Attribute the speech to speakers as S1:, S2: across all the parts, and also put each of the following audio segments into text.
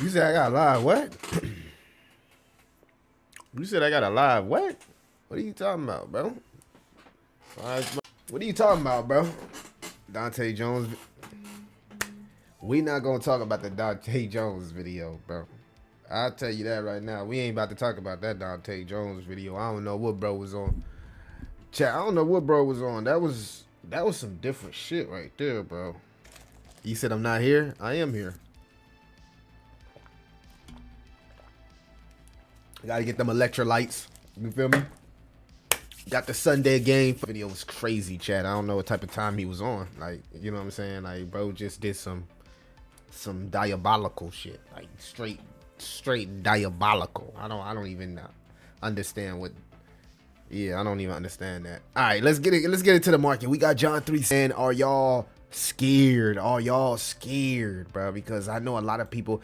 S1: You said I got a live what? You said I got a live what? What are you talking about, bro? What are you talking about, bro? Dante Jones. We not gonna talk about the Dante Jones video, bro. I'll tell you that right now. We ain't about to talk about that Dante Jones video. I don't know what bro was on. Chat, I don't know what bro was on. That was some different shit right there, bro. You said I'm not here? I am here. Gotta get them electrolytes. You feel me? Got the Sunday game. Video was crazy, chat. I don't know what type of time he was on. Like, you know what I'm saying? Like, bro just did some diabolical shit. Like straight diabolical. I don't even understand what. Yeah, I don't even understand that. All right, let's get into the market. We got John 3 saying, are y'all scared? Are y'all scared, bro? Because I know a lot of people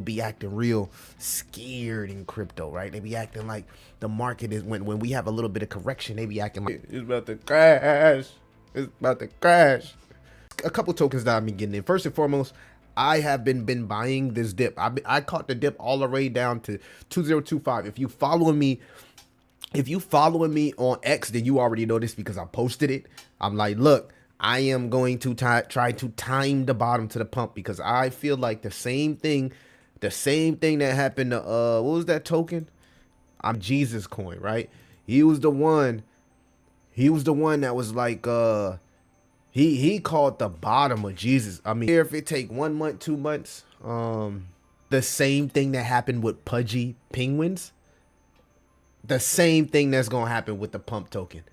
S1: be acting real scared in crypto, right? They be acting like the market is when we have a little bit of correction, they be acting like it's about to crash. It's about to crash. A couple tokens that I've been getting in. First and foremost, I have been buying this dip. I caught the dip all the way down to 2025. If you following me on X, then you already know this because I posted it. I'm like, look, I am going to try to time the bottom to the pump because I feel like the same thing that happened to what was that token? I'm Jesus coin, right? He was the one that was like he called the bottom of Jesus. I mean, if it take 1 month, 2 months, the same thing that happened with Pudgy Penguins, the same thing that's gonna happen with the pump token,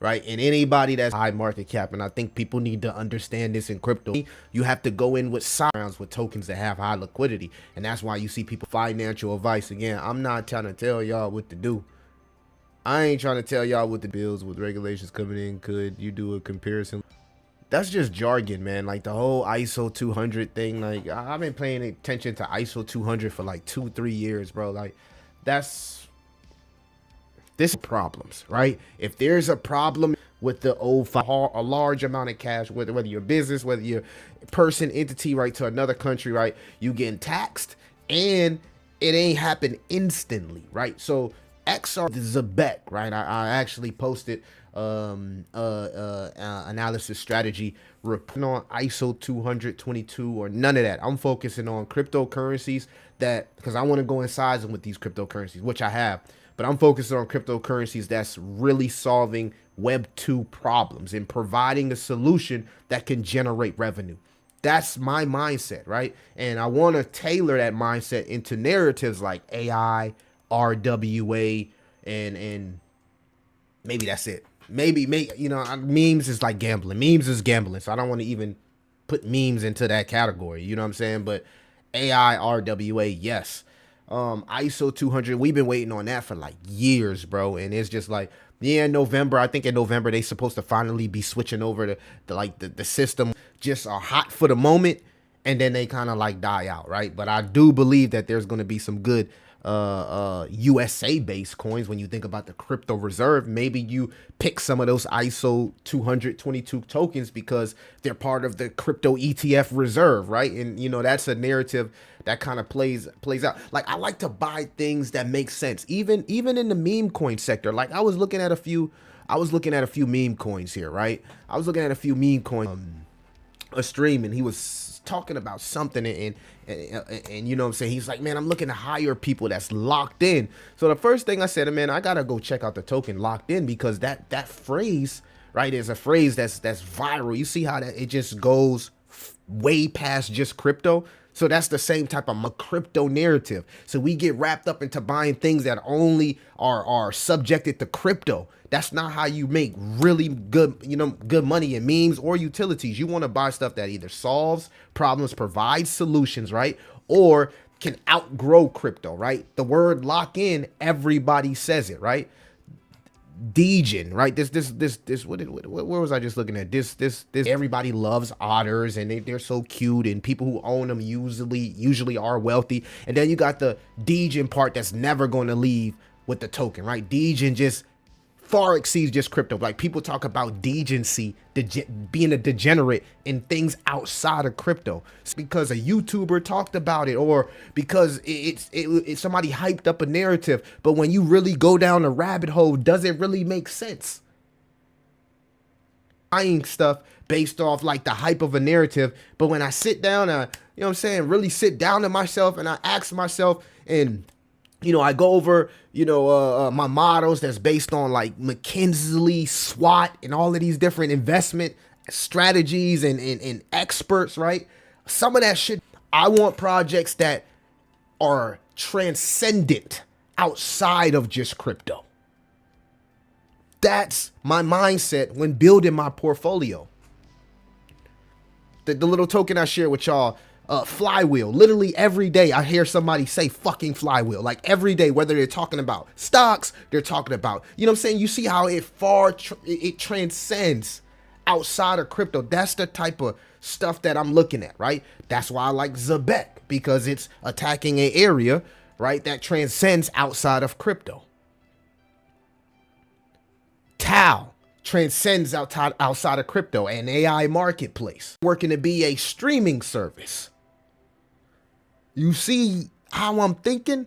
S1: right? And anybody that's high market cap, and I think people need to understand this in crypto, you have to go in with rounds with tokens that have high liquidity, and that's why you see people financial advice. Again, I'm not trying to tell y'all what to do. I ain't trying to tell y'all what the bills with regulations coming in. Could you do a comparison? That's just jargon, man. Like the whole ISO 200 thing. Like I've been paying attention to ISO 200 for like 2-3 years, bro. Like this problems, right? If there's a problem with the a large amount of cash, whether you're a business, whether you're a person, entity, right, to another country, right, you getting taxed and it ain't happen instantly, right? So XR is a bet, right? I actually posted analysis strategy reporting on ISO 222 or none of that. I'm focusing on cryptocurrencies that, because I want to go in size with these cryptocurrencies, which I have. But I'm focusing on cryptocurrencies that's really solving Web 2 problems and providing a solution that can generate revenue. That's my mindset, right? And I want to tailor that mindset into narratives like AI, RWA, and maybe that's it. Maybe you know, memes is like gambling. Memes is gambling, so I don't want to even put memes into that category. You know what I'm saying? But AI, RWA, yes. ISO 200, we've been waiting on that for like years, bro, and it's just like, yeah, November, I think in November they supposed to finally be switching over to the system just are hot for the moment, and then they kind of like die out, right? But I do believe that there's going to be some good USA based coins. When you think about the crypto reserve, maybe you pick some of those ISO 222 tokens because they're part of the crypto ETF reserve, right? And you know, that's a narrative that kind of plays out. Like I like to buy things that make sense, even in the meme coin sector. Like I was looking at a few meme coins here, right? I was looking at a few meme coins a stream, and he was talking about something, and you know what I'm saying, he's like, man, I'm looking to hire people that's locked in. So the first thing I said, man, I gotta go check out the token locked in, because that phrase, right, is a phrase that's viral. You see how that it just goes way past just crypto. So that's the same type of crypto narrative. So we get wrapped up into buying things that only are subjected to crypto. That's not how you make really good, you know, good money in memes or utilities. You want to buy stuff that either solves problems, provides solutions, right? Or can outgrow crypto, right? The word lock in, everybody says it, right? Degen, right? This where was I just looking at? This everybody loves otters, and they're so cute, and people who own them usually are wealthy. And then you got the Degen part that's never going to leave with the token, right? Degen just far exceeds just crypto. Like people talk about degency, being a degenerate in things outside of crypto. It's because a YouTuber talked about it, or because it's somebody hyped up a narrative. But when you really go down the rabbit hole, does it really make sense? Buying stuff based off like the hype of a narrative. But when I sit down, you know what I'm saying, really sit down to myself and I ask myself, and you know, I go over, you know, my models that's based on like McKinsey, SWOT, and all of these different investment strategies and experts, right? Some of that shit, I want projects that are transcendent outside of just crypto. That's my mindset when building my portfolio. The little token I share with y'all, flywheel. Literally every day I hear somebody say fucking flywheel. Like every day, whether they're talking about stocks, they're talking about, you know what I'm saying? You see how it transcends outside of crypto. That's the type of stuff that I'm looking at, right? That's why I like Zabek, because it's attacking an area, right, that transcends outside of crypto. Tau transcends outside of crypto, an AI marketplace, working to be a streaming service. You see how I'm thinking?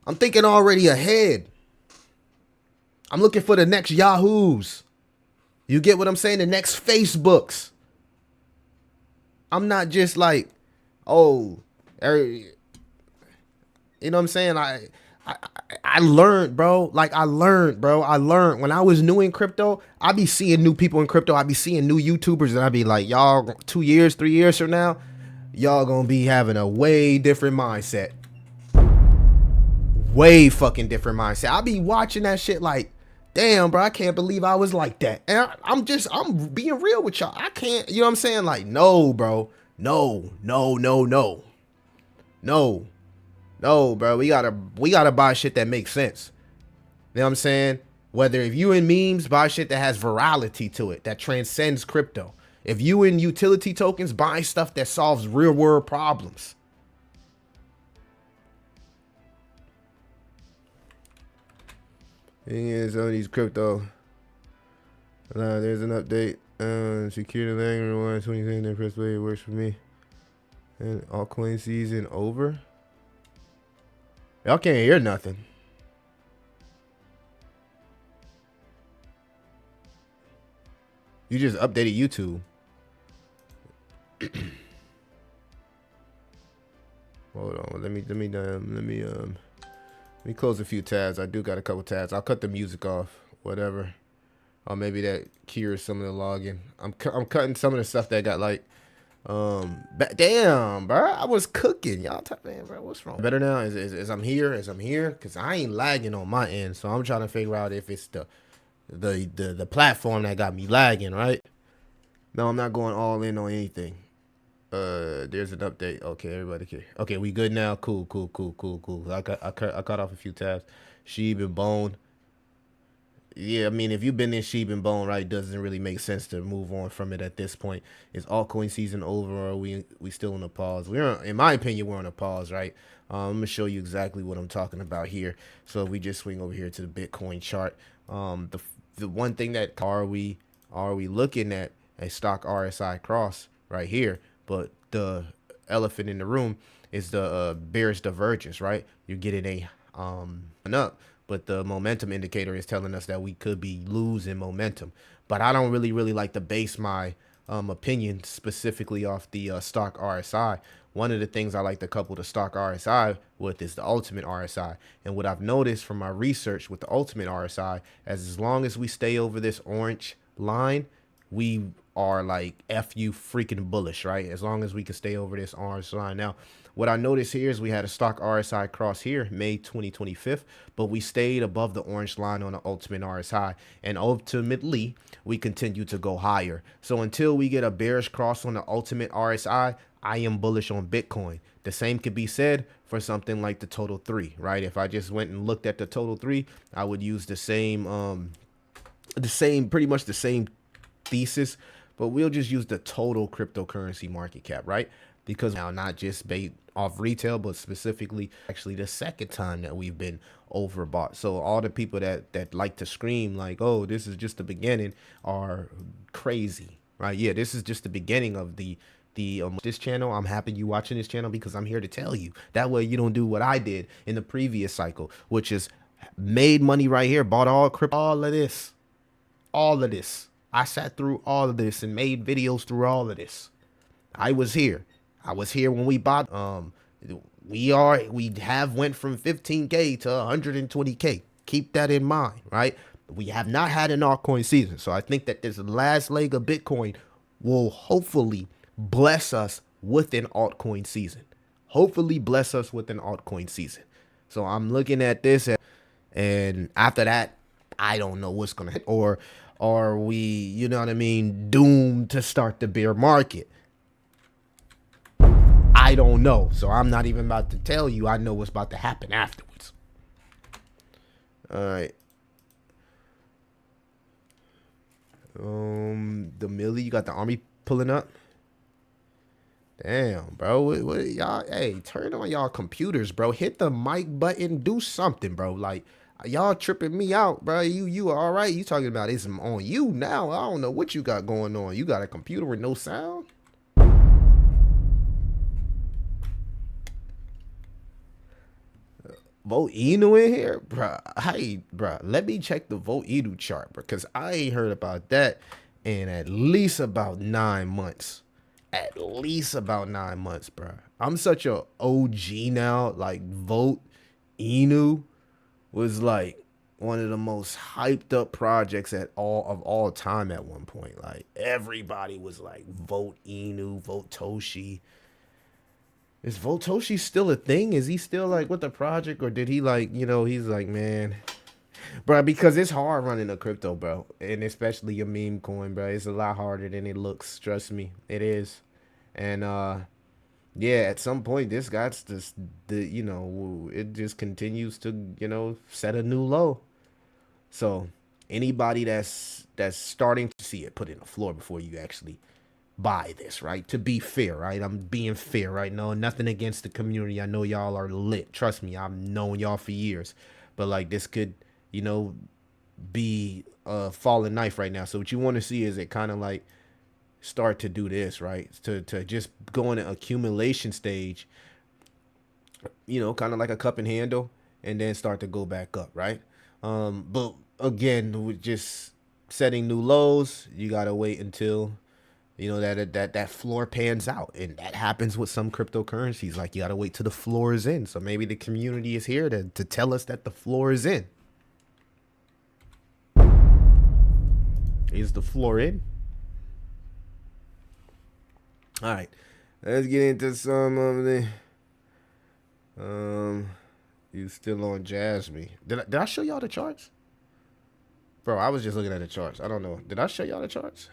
S1: I'm thinking already ahead. I'm looking for the next Yahoos. You get what I'm saying? The next Facebooks. I'm not just like, oh, you know what I'm saying? I learned, bro. Like I learned when I was new in crypto. I be seeing new people in crypto. I be seeing new YouTubers, and I be like, y'all 2 years, 3 years from now, y'all gonna be having a way different mindset. Way fucking different mindset. I be watching that shit like, damn, bro, I can't believe I was like that. And I'm being real with y'all. I can't, you know what I'm saying? Like, no, bro. No, bro, we gotta buy shit that makes sense. You know what I'm saying? Whether if you in memes, buy shit that has virality to it, that transcends crypto. If you in utility tokens, buy stuff that solves real world problems. Thing is, on these crypto, there's an update. Security language 2020, the first way it works for me. And altcoin season over. Y'all can't hear nothing. You just updated YouTube. Hold on. Let me close a few tabs. I do got a couple tabs. I'll cut the music off. Whatever. Or maybe that cures some of the login. I'm cutting some of the stuff that got like. Damn, bro, I was cooking. Y'all man, bro, what's wrong? Better now as I'm here, because I ain't lagging on my end, so I'm trying to figure out if it's the platform that got me lagging, right? No, I'm not going all in on anything. There's an update. Okay, everybody okay. Okay, we good now. Cool. I cut off a few tabs. Sheeb and Bone. Yeah, I mean, if you've been in Sheep and Bone, right, doesn't really make sense to move on from it at this point. Is altcoin season over, or are we still on a pause? In my opinion, we're on a pause, right? I'm gonna show you exactly what I'm talking about here. So if we just swing over here to the Bitcoin chart, the one thing that are we looking at a stock RSI cross right here, but the elephant in the room is the bearish divergence, right? You're getting an up. But the momentum indicator is telling us that we could be losing momentum. But I don't really like to base my opinion specifically off the stock RSI. One of the things I like to couple the stock RSI with is the ultimate RSI. And what I've noticed from my research with the ultimate RSI, as long as we stay over this orange line, we are like FU freaking bullish, right? As long as we can stay over this orange line. Now, what I noticed here is we had a stock RSI cross here, May 2025, but we stayed above the orange line on the ultimate RSI, and ultimately we continue to go higher. So until we get a bearish cross on the ultimate RSI, I am bullish on Bitcoin. The same could be said for something like the total 3, right? If I just went and looked at the total 3, I would use pretty much the same thesis, but we'll just use the total cryptocurrency market cap, right? Because now not just based off retail, but specifically actually the second time that we've been overbought. So all the people that like to scream like, oh, this is just the beginning, are crazy, right? Yeah, this is just the beginning of the this channel. I'm happy you watching this channel because I'm here to tell you. That way you don't do what I did in the previous cycle, which is made money right here, bought all crypto, all of this. I sat through all of this and made videos through all of this. I was here when we bought. We have went from 15K to 120K. Keep that in mind, right? We have not had an altcoin season, so I think that this last leg of Bitcoin will hopefully bless us with an altcoin season. So I'm looking at this, and after that, I don't know what's gonna happen. Or are we, you know what I mean, doomed to start the bear market? I don't know. So I'm not even about to tell you. I know what's about to happen afterwards. All right. The Millie, you got the army pulling up. Damn, bro. What y'all? Hey, turn on y'all computers, bro. Hit the mic button. Do something, bro. Like, y'all tripping me out, bro. You all right? You talking about it's on you now? I don't know what you got going on. You got a computer with no sound? Vote Inu in here, bro. Hey, bro. Let me check the Vote Inu chart, because I ain't heard about that in at least about 9 months. Bro. I'm such a OG now. Like, Vote Inu was like one of the most hyped up projects of all time at one point. Like, everybody was like, Vote Inu, Vote Toshi. Is Votoshi still a thing? Is he still like with the project, or did he like, you know, he's like, man, bro, because it's hard running a crypto, bro, and especially a meme coin, bro. It's a lot harder than it looks. Trust me, it is. And yeah, at some point, this guy's just you know, it just continues to, you know, set a new low. So anybody that's starting to see it, put in the floor before you actually buy this, right? To be fair, right? I'm being fair, right? No, nothing against the community. I know y'all are lit. Trust me, I've known y'all for years. But like, this could, you know, be a falling knife right now. So what you want to see is it kind of like start to do this, right? To just go in an accumulation stage, you know, kind of like a cup and handle, and then start to go back up, right? But again, with just setting new lows, you gotta wait until, you know, that floor pans out, and that happens with some cryptocurrencies. Like, you gotta wait till the floor is in. So maybe the community is here to tell us that the floor is in. Is the floor in? All right, let's get into some of the. You still on Jasmy? Did I show y'all the charts, bro? I was just looking at the charts. I don't know. Did I show y'all the charts?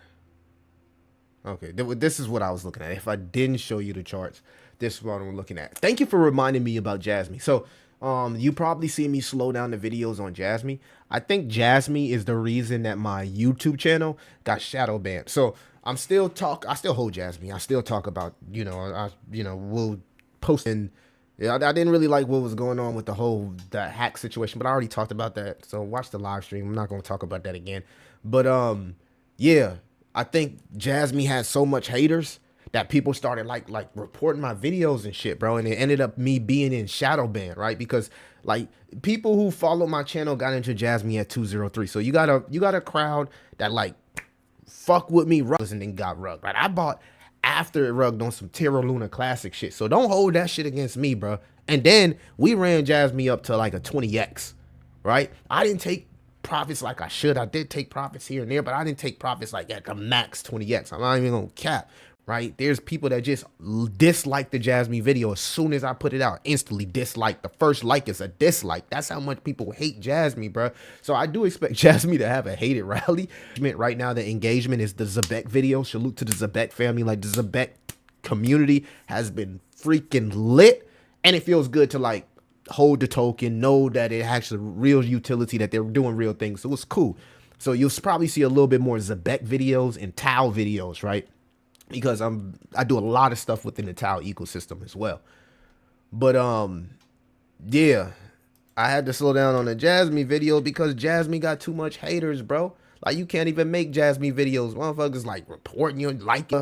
S1: Okay, this is what I was looking at. If I didn't show you the charts, this is what I'm looking at. Thank you for reminding me about Jasmy. So, you probably see me slow down the videos on Jasmy. I think Jasmy is the reason that my YouTube channel got shadow banned. So I still hold Jasmy. I still talk about, you know, we'll post in. Yeah, I didn't really like what was going on with the hack situation, but I already talked about that. So watch the live stream. I'm not going to talk about that again. But yeah, I think Jasmy had so much haters that people started like reporting my videos and shit, bro. And it ended up me being in shadow ban, right? Because like people who follow my channel got into Jasmy at 203. So you got a crowd that like fuck with me and then got rugged, right? I bought after it rugged on some Terra Luna classic shit. So don't hold that shit against me, bro. And then we ran Jasmy up to like a 20x, right? I didn't take profits like I should. I did take profits here and there, but I didn't take profits like at the max 20x. I'm not even gonna cap, right? There's people that just dislike the Jasmy video as soon as I put it out. Instantly dislike. The first like is a dislike. That's how much people hate Jasmy, bro. So I do expect Jasmy to have a hated rally. Right now, the engagement is the Zebek video. Salute to the Zebek family. Like, the Zebek community has been freaking lit, and it feels good to like hold the token, know that it has a real utility, that they're doing real things. So it's cool. So you'll probably see a little bit more Zebek videos and Tau videos, right? Because I do a lot of stuff within the Tau ecosystem as well. But yeah, I had to slow down on the Jasmy video because Jasmy got too much haters, bro. Like you can't even make Jasmy videos. Motherfuckers like reporting you like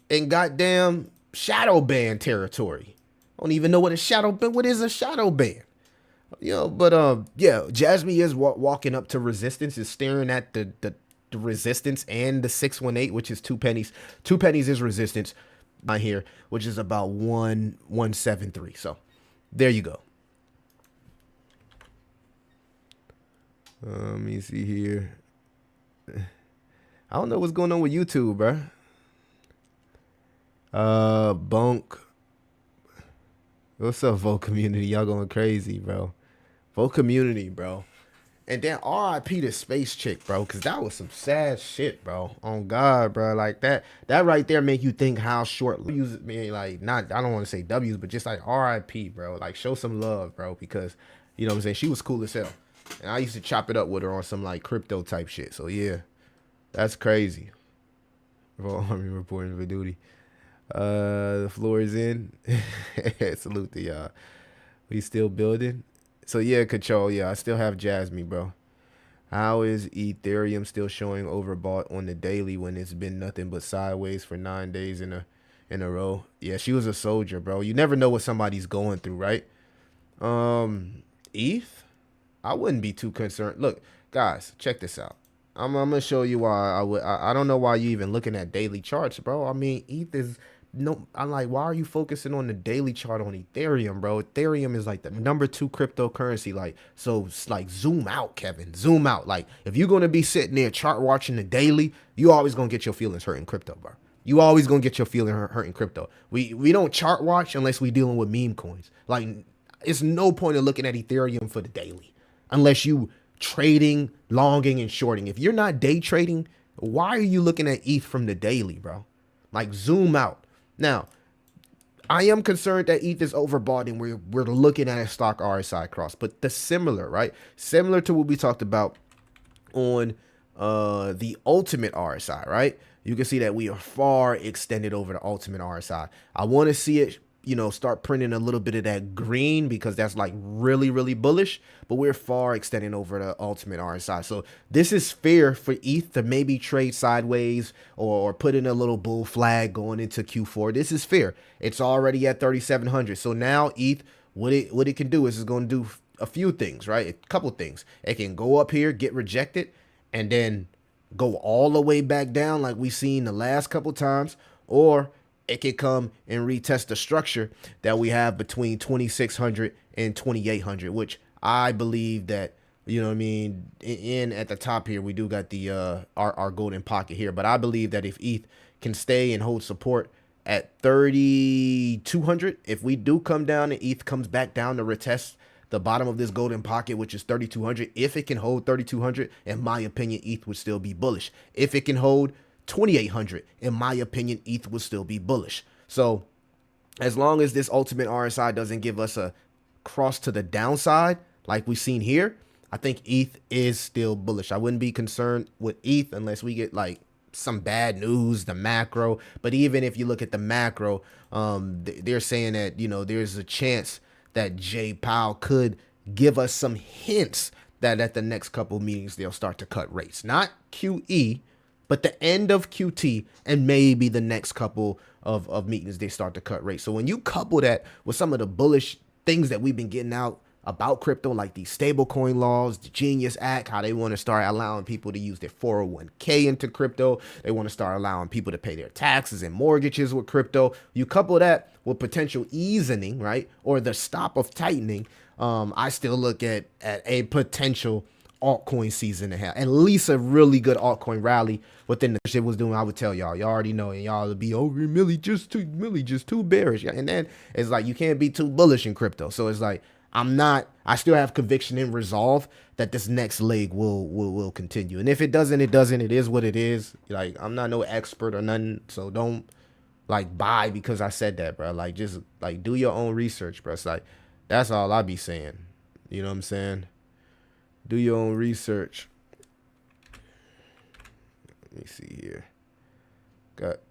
S1: in goddamn shadow ban territory. I don't even know what a shadow ban. What is a shadow ban? You know, but yeah, Jasmy is walking up to resistance, is staring at the resistance and the 618, which is 2 pennies. 2 pennies is resistance on here, which is about 173. So there you go. Let me see here. I don't know what's going on with YouTube, bro. Bunk. What's up, Vote community? Y'all going crazy, bro. Vote community, bro. And then RIP to Space Chick, bro, because that was some sad shit, bro. On God, bro. Like that right there make you think how short use me, like, not, I don't want to say W's, but just like RIP, bro. Like, show some love, bro, because, you know what I'm saying, she was cool as hell. And I used to chop it up with her on some like crypto type shit. So yeah, that's crazy. Army reporting for duty. The floor is in. Salute to y'all. We still building. So yeah, control. Yeah, I still have Jasmy, bro. How is Ethereum still showing overbought on the daily when it's been nothing but sideways for 9 days in a row? Yeah, she was a soldier, bro. You never know what somebody's going through, right? ETH, I wouldn't be too concerned. Look, guys, check this out. I'm gonna show you why I don't know why you even looking at daily charts, bro. I mean, ETH is no. I'm like, why are you focusing on the daily chart on Ethereum, bro? Ethereum is like the #2 cryptocurrency. Like, so like zoom out, Kevin. Zoom out. Like, if you're gonna be sitting there chart watching the daily, you always gonna get your feelings hurt in crypto, bro. You always gonna get your feeling hurt in crypto. We don't chart watch unless we dealing with meme coins. Like, it's no point in looking at Ethereum for the daily unless you trading, longing, and shorting. If you're not day trading, why are you looking at ETH from the daily, bro? Like, zoom out. Now, I am concerned that ETH is overbought and we're looking at a stock RSI cross, but the similar, right? Similar to what we talked about on the ultimate RSI, right? You can see that we are far extended over the ultimate RSI. I want to see it, you know, start printing a little bit of that green because that's like really, really bullish, but we're far extending over the ultimate RSI. So this is fair for ETH to maybe trade sideways or put in a little bull flag going into Q4. This is fair. It's already at 3,700. So now ETH, what it can do is it's going to do a few things, right? A couple things. It can go up here, get rejected, and then go all the way back down like we seen the last couple times, or it could come and retest the structure that we have between 2,600 and 2,800, which I believe that, you know what I mean, in at the top here, we do got the our golden pocket here. But I believe that if ETH can stay and hold support at 3,200, if we do come down and ETH comes back down to retest the bottom of this golden pocket, which is 3,200, if it can hold 3,200, in my opinion, ETH would still be bullish. If it can hold 2,800, in my opinion, ETH will still be bullish. So as long as this ultimate RSI doesn't give us a cross to the downside like we've seen here, I think ETH is still bullish. I wouldn't be concerned with ETH unless we get like some bad news, the macro. But even if you look at the macro, they're saying that, you know, there's a chance that Jay Powell could give us some hints that at the next couple of meetings they'll start to cut rates. Not QE, but the end of QT and maybe the next couple of meetings they start to cut rates. So when you couple that with some of the bullish things that we've been getting out about crypto, like these stablecoin laws, the Genius Act, how they want to start allowing people to use their 401k into crypto. They want to start allowing people to pay their taxes and mortgages with crypto. You couple that with potential easing, right, or the stop of tightening. I still look at a potential altcoin season to have at least a really good altcoin rally within the shit was doing. I would tell y'all already know, and y'all would be over Millie just too bearish. And then it's like you can't be too bullish in crypto. So it's like I still have conviction and resolve that this next leg will continue. And if it doesn't, it doesn't. It is what it is. Like, I'm not no expert or nothing, so don't like buy because I said that, bro. Like, just like do your own research, bro. It's like, that's all I be saying. You know what I'm saying? Do your own research. Let me see here.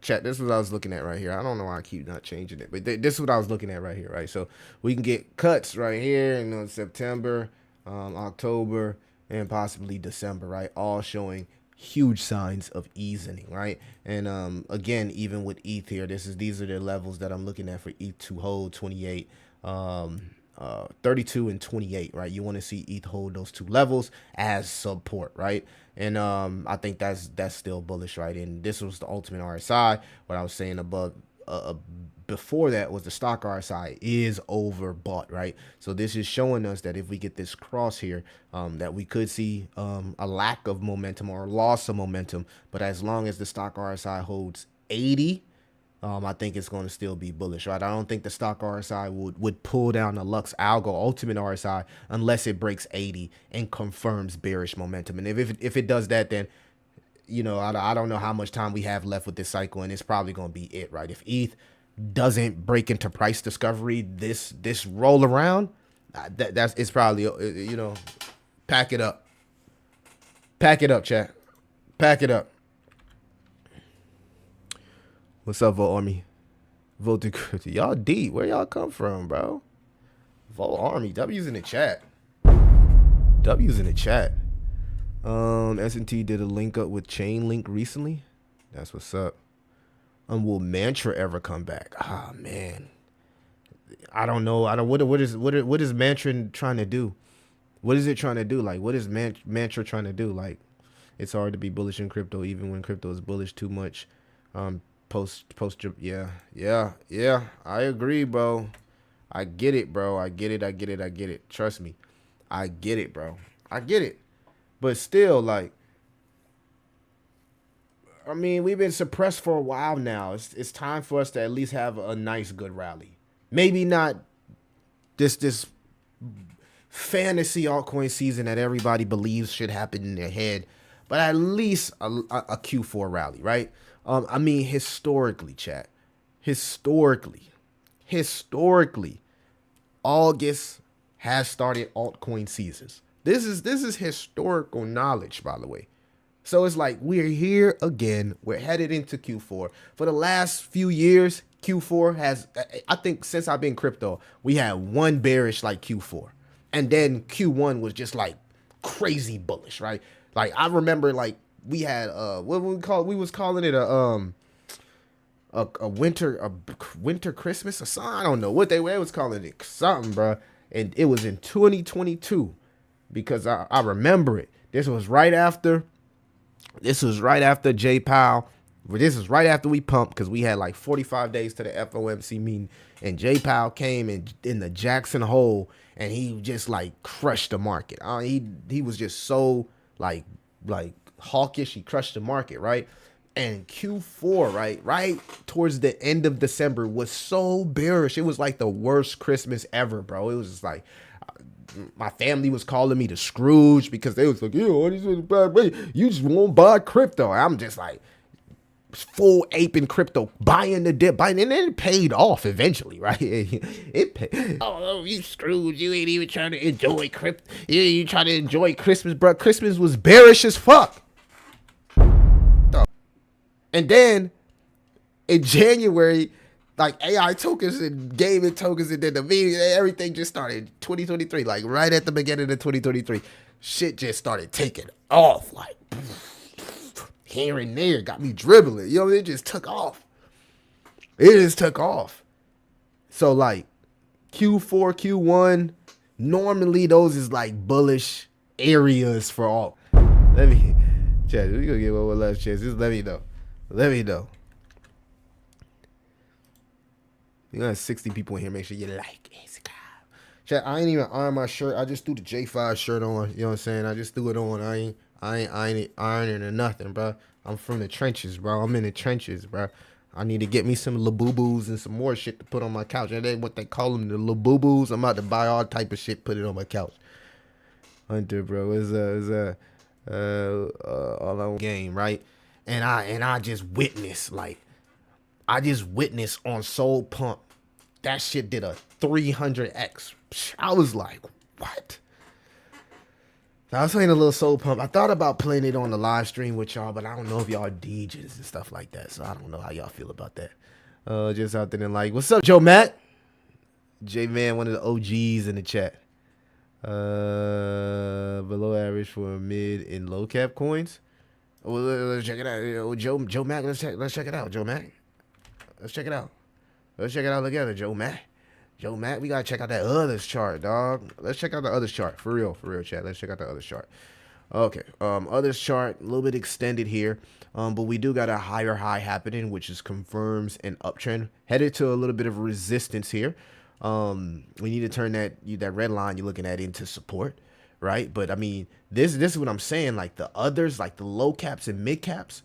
S1: Chat, this is what I was looking at right here. I don't know why I keep not changing it, but this is what I was looking at right here, right? So we can get cuts right here in September, October, and possibly December, right? All showing huge signs of easing, right? And again, even with ETH here, these are the levels that I'm looking at for ETH to hold 28, 32 and 28, right? You want to see ETH hold those two levels as support, right? And I think that's still bullish, right? And this was the ultimate RSI. What I was saying above before that was the stock RSI is overbought, right? So this is showing us that if we get this cross here, that we could see a lack of momentum or loss of momentum. But as long as the stock RSI holds 80, I think it's going to still be bullish, right? I don't think the stock RSI would pull down the Lux Algo ultimate RSI unless it breaks 80 and confirms bearish momentum. And if it does that, then, you know, I don't know how much time we have left with this cycle, and it's probably going to be it, right? If ETH doesn't break into price discovery this roll around, it's probably, you know, pack it up, chat, pack it up. What's up, Vote Army? Vote to crypto. Y'all deep. Where y'all come from, bro? Vote Army. W's in the chat. W's in the chat. S&T did a link up with Chainlink recently. That's what's up. Will Mantra ever come back? Ah, man. I don't know. What is Mantra trying to do? What is it trying to do? Like, what is Mantra trying to do? Like, it's hard to be bullish in crypto even when crypto is bullish too much. Yeah. I agree, bro. I get it, bro. I get it. Trust me. I get it, bro. I get it. But still, like, I mean, we've been suppressed for a while now. It's time for us to at least have a nice, good rally. Maybe not this fantasy altcoin season that everybody believes should happen in their head, but at least a Q4 rally, right? I mean, historically, chat. Historically, August has started altcoin seasons. This is historical knowledge, by the way. So it's like we're here again. We're headed into Q4. For the last few years, Q4 has, I think since I've been crypto, we had one bearish like Q4. And then Q1 was just like crazy bullish, right? Like I remember like we had what we was calling it a winter Christmas or something. I don't know what they was calling it, something, bro. And it was in 2022 because I remember it. This was right after J Powell. This is right after we pumped because we had like 45 days to the FOMC meeting, and J Powell came in the Jackson Hole and he just like crushed the market. He was just so like hawkish. He crushed the market, right? And Q4, right towards the end of December was so bearish. It was like the worst Christmas ever, bro. It was just like my family was calling me the Scrooge because they was like, you just won't buy crypto. I'm just like full aping crypto, buying the dip, and then it paid off eventually, right? It paid. Oh, you Scrooge, you ain't even trying to enjoy crypto. You trying to enjoy Christmas, bro. Christmas was bearish as fuck. And then in January, like AI tokens and gaming tokens and then the media, everything just started 2023, like right at the beginning of 2023. Shit just started taking off, like here and there, got me dribbling. You know, it just took off. So like Q4, Q1, normally those is like bullish areas for all. Let me, chat, we gonna give one last chance. Just let me know. You got 60 people in here. Make sure you like it. Chat, I ain't even iron my shirt. I just threw the J5 shirt on. You know what I'm saying? I just threw it on. I ain't ironing or nothing, bro. I'm from the trenches, bro. I'm in the trenches, bro. I need to get me some Labubu's and some more shit to put on my couch. That ain't what they call them, the Labubu's. I'm about to buy all type of shit, put it on my couch. Hunter, bro, is all on game, right? And I just witnessed on Soul Pump, that shit did a 300x. I was like, what? I was playing a little Soul Pump. I thought about playing it on the live stream with y'all, but I don't know if y'all are DJs and stuff like that. So I don't know how y'all feel about that. Just out there and like, what's up, Joe Matt? J Man, one of the OGs in the chat. Below average for mid and low cap coins. Well, let's check it out. Joe Mac, let's check it out, Joe Mac. Let's check it out. Let's check it out together, Joe Mac. Joe Mac, we gotta check out that others chart, dog. Let's check out the others chart. For real, chat. Let's check out the others chart. Okay. Others chart, a little bit extended here. But we do got a higher high happening, which is confirms an uptrend. Headed to a little bit of resistance here. We need to turn that red line you're looking at into support, right? But I mean, this is what I'm saying. Like the others, like the low caps and mid caps,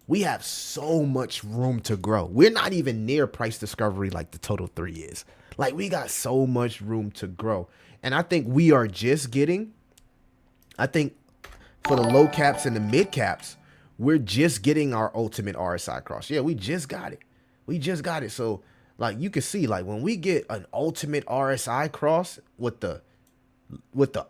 S1: we have so much room to grow. We're not even near price discovery like the total 3 is. Like we got so much room to grow. And I think we are just getting, I think for the low caps and the mid caps, we're just getting our ultimate RSI cross. Yeah, we just got it. We just got it. So like you can see, like when we get an ultimate RSI cross with the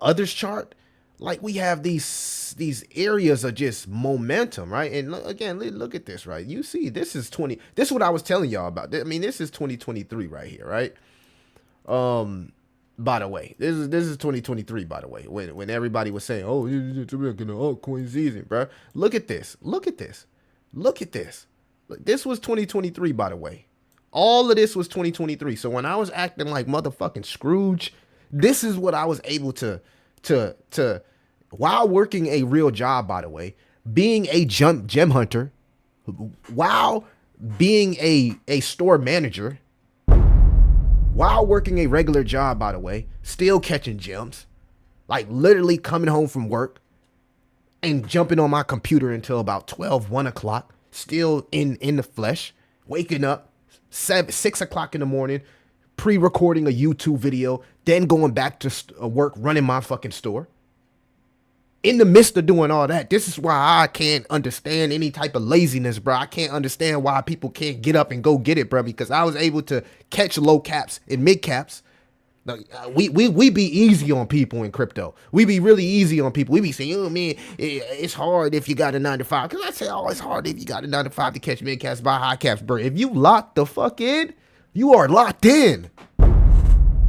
S1: others chart, like we have these areas of just momentum, right? And again, look at this, right? You see, this is what I was telling y'all about. I mean, this is 2023 right here, right? By the way, this is 2023, by the way, when everybody was saying, oh, it's a altcoin season, bro. Look at this. Look at this. Look at this. Look, this was 2023, by the way. All of this was 2023. So when I was acting like motherfucking Scrooge, this is what I was able to while working a real job, by the way, being a gem hunter, while being a store manager, while working a regular job, by the way, still catching gems, like literally coming home from work and jumping on my computer until about 12, 1 o'clock, still in the flesh, waking up 6 o'clock in the morning, pre-recording a YouTube video, then going back to work, running my fucking store. In the midst of doing all that, this is why I can't understand any type of laziness, bro. I can't understand why people can't get up and go get it, bro, because I was able to catch low caps and mid caps. We be easy on people in crypto. We be really easy on people. We be saying, oh, man, it's hard if you got a 9 to 5. Because I say, oh, it's hard if you got a 9 to 5 to catch mid caps, buy high caps, bro. If you lock the fuck in, you are locked in.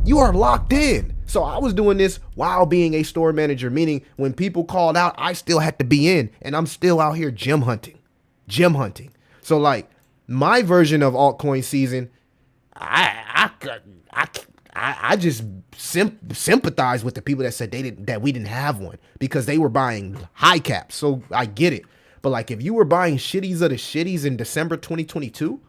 S1: You are locked in. So I was doing this while being a store manager, meaning when people called out, I still had to be in, and I'm still out here gem hunting. So like my version of altcoin season, I just sympathize with the people that said that we didn't have one because they were buying high caps. So I get it. But like if you were buying shitties of the shitties in December 2022,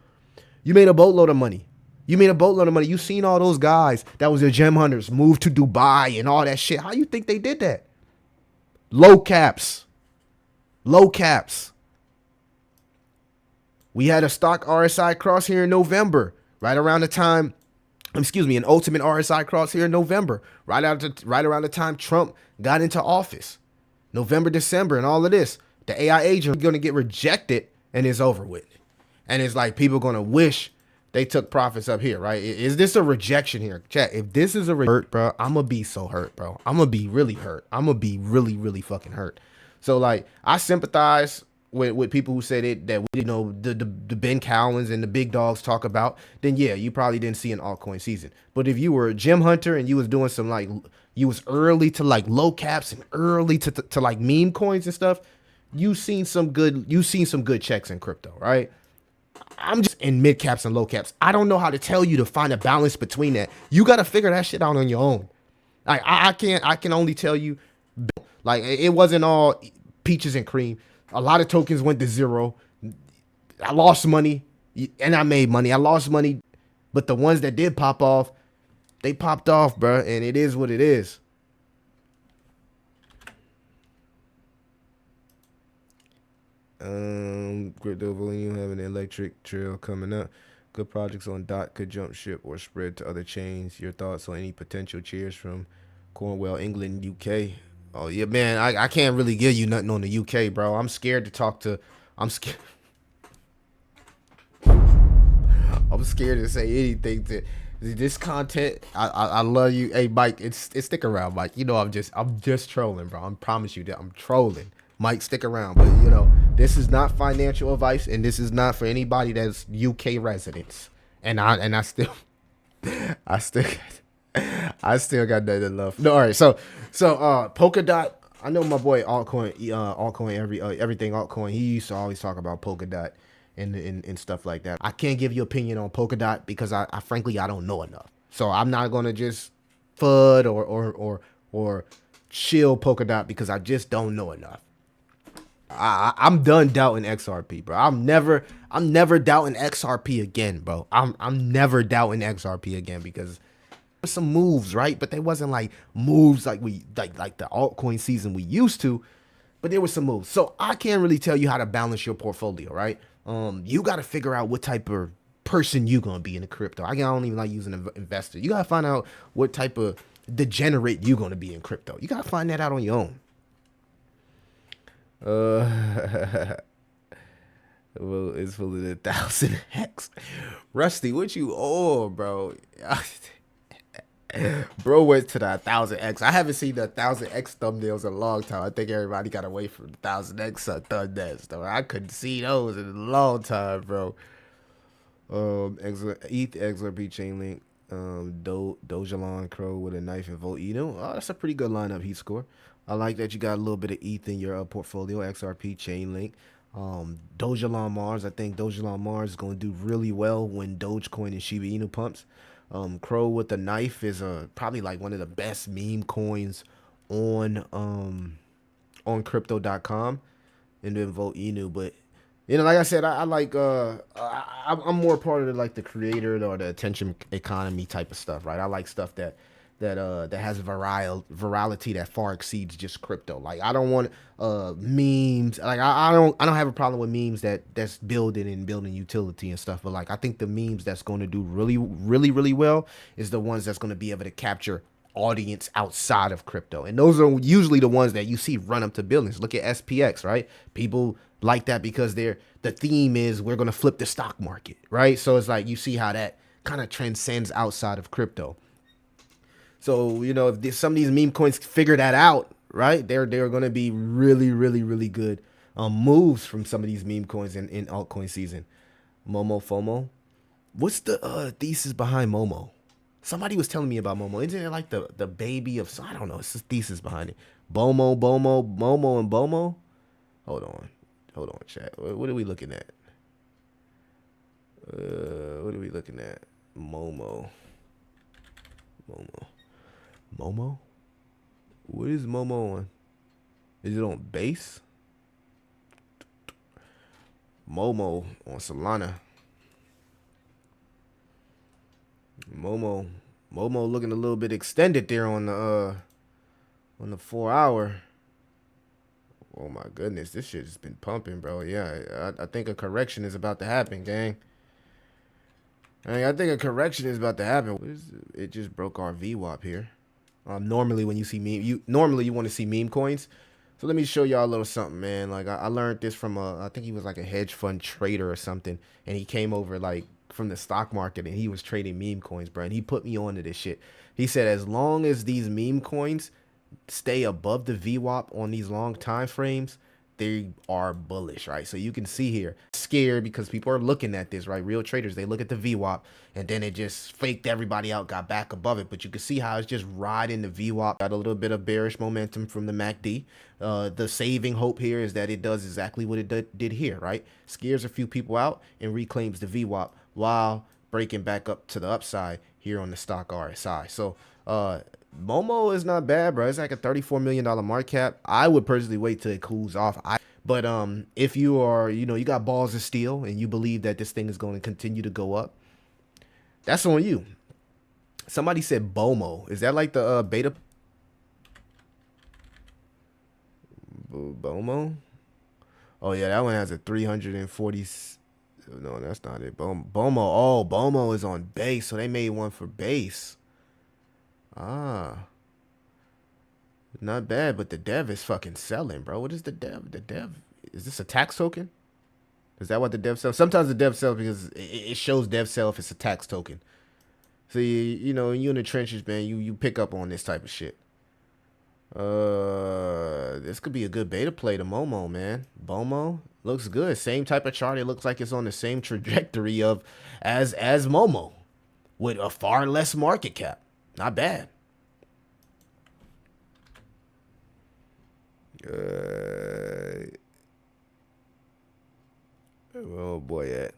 S1: you made a boatload of money. You seen all those guys that was your gem hunters move to Dubai and all that shit. How you think they did that? Low caps. We had a stock RSI cross here in November, right around the time, an ultimate RSI cross here in November, right around the time Trump got into office. November, December, and all of this. The AI agent is going to get rejected and it's over with. And it's like people going to wish they took profits up here, right? Is this a rejection here? Chat, if this is a hurt, bro, I'm going to be so hurt, bro. I'm going to be really hurt. I'm going to be really, really fucking hurt. So, like, I sympathize with people who said it, that, you know, the Ben Cowans and the big dogs talk about, then, yeah, you probably didn't see an altcoin season. But if you were a gem hunter and you was doing some, like, you was early to, like, low caps and early to like, meme coins and stuff, you seen some good checks in crypto, right? I'm just in mid caps and low caps. I don't know how to tell you to find a balance between that. You got to figure that shit out on your own. Like I can only tell you, like it wasn't all peaches and cream. A lot of tokens went to zero. I lost money and I made money. I lost money, but the ones that did pop off, they popped off, bro. And it is what it is. Crypto volume having an electric trail coming up. Good projects on DOT could jump ship or spread to other chains. Your thoughts on any potential cheers from Cornwall, England, UK? Oh yeah, man, I can't really give you nothing on the UK, bro. I'm scared to talk to. I'm scared to say anything This content, I love you. Hey, Mike, it's stick around, Mike. You know, I'm just trolling, bro. I promise you that I'm trolling. Mike, stick around. But you know, this is not financial advice, and this is not for anybody that's UK residents. And I still, I still, I still got nothing to love. No, all right. So Polkadot. I know my boy Altcoin, everything Altcoin. He used to always talk about Polkadot and stuff like that. I can't give you opinion on Polkadot because I frankly I don't know enough. So I'm not gonna just FUD or chill Polkadot because I just don't know enough. I'm done doubting XRP, bro. I'm never doubting XRP again, bro. I'm never doubting XRP again because some moves, right? But they wasn't like moves like like the altcoin season we used to, but there was some moves. So I can't really tell you how to balance your portfolio, right? You got to figure out what type of person you gonna be in the crypto. I don't even like using an investor. You gotta find out what type of degenerate you gonna be in crypto. You gotta find that out on your own. Well, it's full of the 1000x. Rusty, what you on, bro? Bro went to the 1000x. I haven't seen the 1000x thumbnails in a long time. I think everybody got away from the 1000x thumbnails. Though I couldn't see those in a long time, bro. ETH, XRP, Chainlink, Dojalon, Crow with a knife and Volt Eno. Oh, that's a pretty good lineup he scored. I like that you got a little bit of ETH in your portfolio. XRP, Chainlink, Dojalon Mars. I think Dojalon Mars is going to do really well when Dogecoin and Shiba Inu pumps. Crow with the knife is probably like one of the best meme coins on crypto.com, and then Volt Inu. But you know, like I said, I'm more part of the creator or the attention economy type of stuff, right? I like stuff that has virality that far exceeds just crypto. Like I don't want memes. Like I don't have a problem with memes that's building utility and stuff. But like I think the memes that's going to do really well is the ones that's going to be able to capture audience outside of crypto. And those are usually the ones that you see run up to billions. Look at SPX, right? People like that because the theme is we're going to flip the stock market, right? So it's like you see how that kind of transcends outside of crypto. So, you know, if some of these meme coins figure that out, right, they're going to be really good moves from some of these meme coins in altcoin season. Momo FOMO. What's the thesis behind Momo? Somebody was telling me about Momo. Isn't it like the baby of, I don't know, it's the thesis behind it. Momo, and Bomo? Hold on, chat. What are we looking at? What are we looking at? Momo. What is Momo on? Is it on base? Momo on Solana. Momo looking a little bit extended there on the 4 hour. Oh my goodness, this shit has been pumping, bro. Yeah, I think a correction is about to happen, gang. I think a correction is about to happen. What is it? It just broke our VWAP here. Normally when you see you want to see meme coins. So let me show y'all a little something, man. Like I learned this from I think he was like a hedge fund trader or something, and he came over like from the stock market and he was trading meme coins, bro. And he put me onto this shit. He said as long as these meme coins stay above the VWAP on these long time frames, they are bullish, right? So you can see here, scared because people are looking at this, right? Real traders, they look at the VWAP and then it just faked everybody out, got back above it. But you can see how it's just riding the VWAP. Got a little bit of bearish momentum from the MACD. The saving hope here is that it does exactly what it did here, right? Scares a few people out and reclaims the VWAP while breaking back up to the upside here on the stock RSI. So Momo is not bad, bro. It's like a $34 million market cap. I would personally wait till it cools off. But if you are, you know, you got balls of steel and you believe that this thing is going to continue to go up, that's on you. Somebody said BOMO. Is that like the beta? BOMO? Oh yeah, that one has a 340. No, that's not it. BOMO. Oh, BOMO is on base, so they made one for base. Ah, not bad, but the dev is fucking selling, bro. What is the dev? The dev, is this a tax token? Is that what the dev sells? Sometimes the dev sells because it shows dev sell if it's a tax token. See, you know, you in the trenches, man. You pick up on this type of shit. This could be a good beta play to Momo, man. Bomo looks good. Same type of chart. It looks like it's on the same trajectory of as Momo, with a far less market cap. Not bad. Oh boy, at.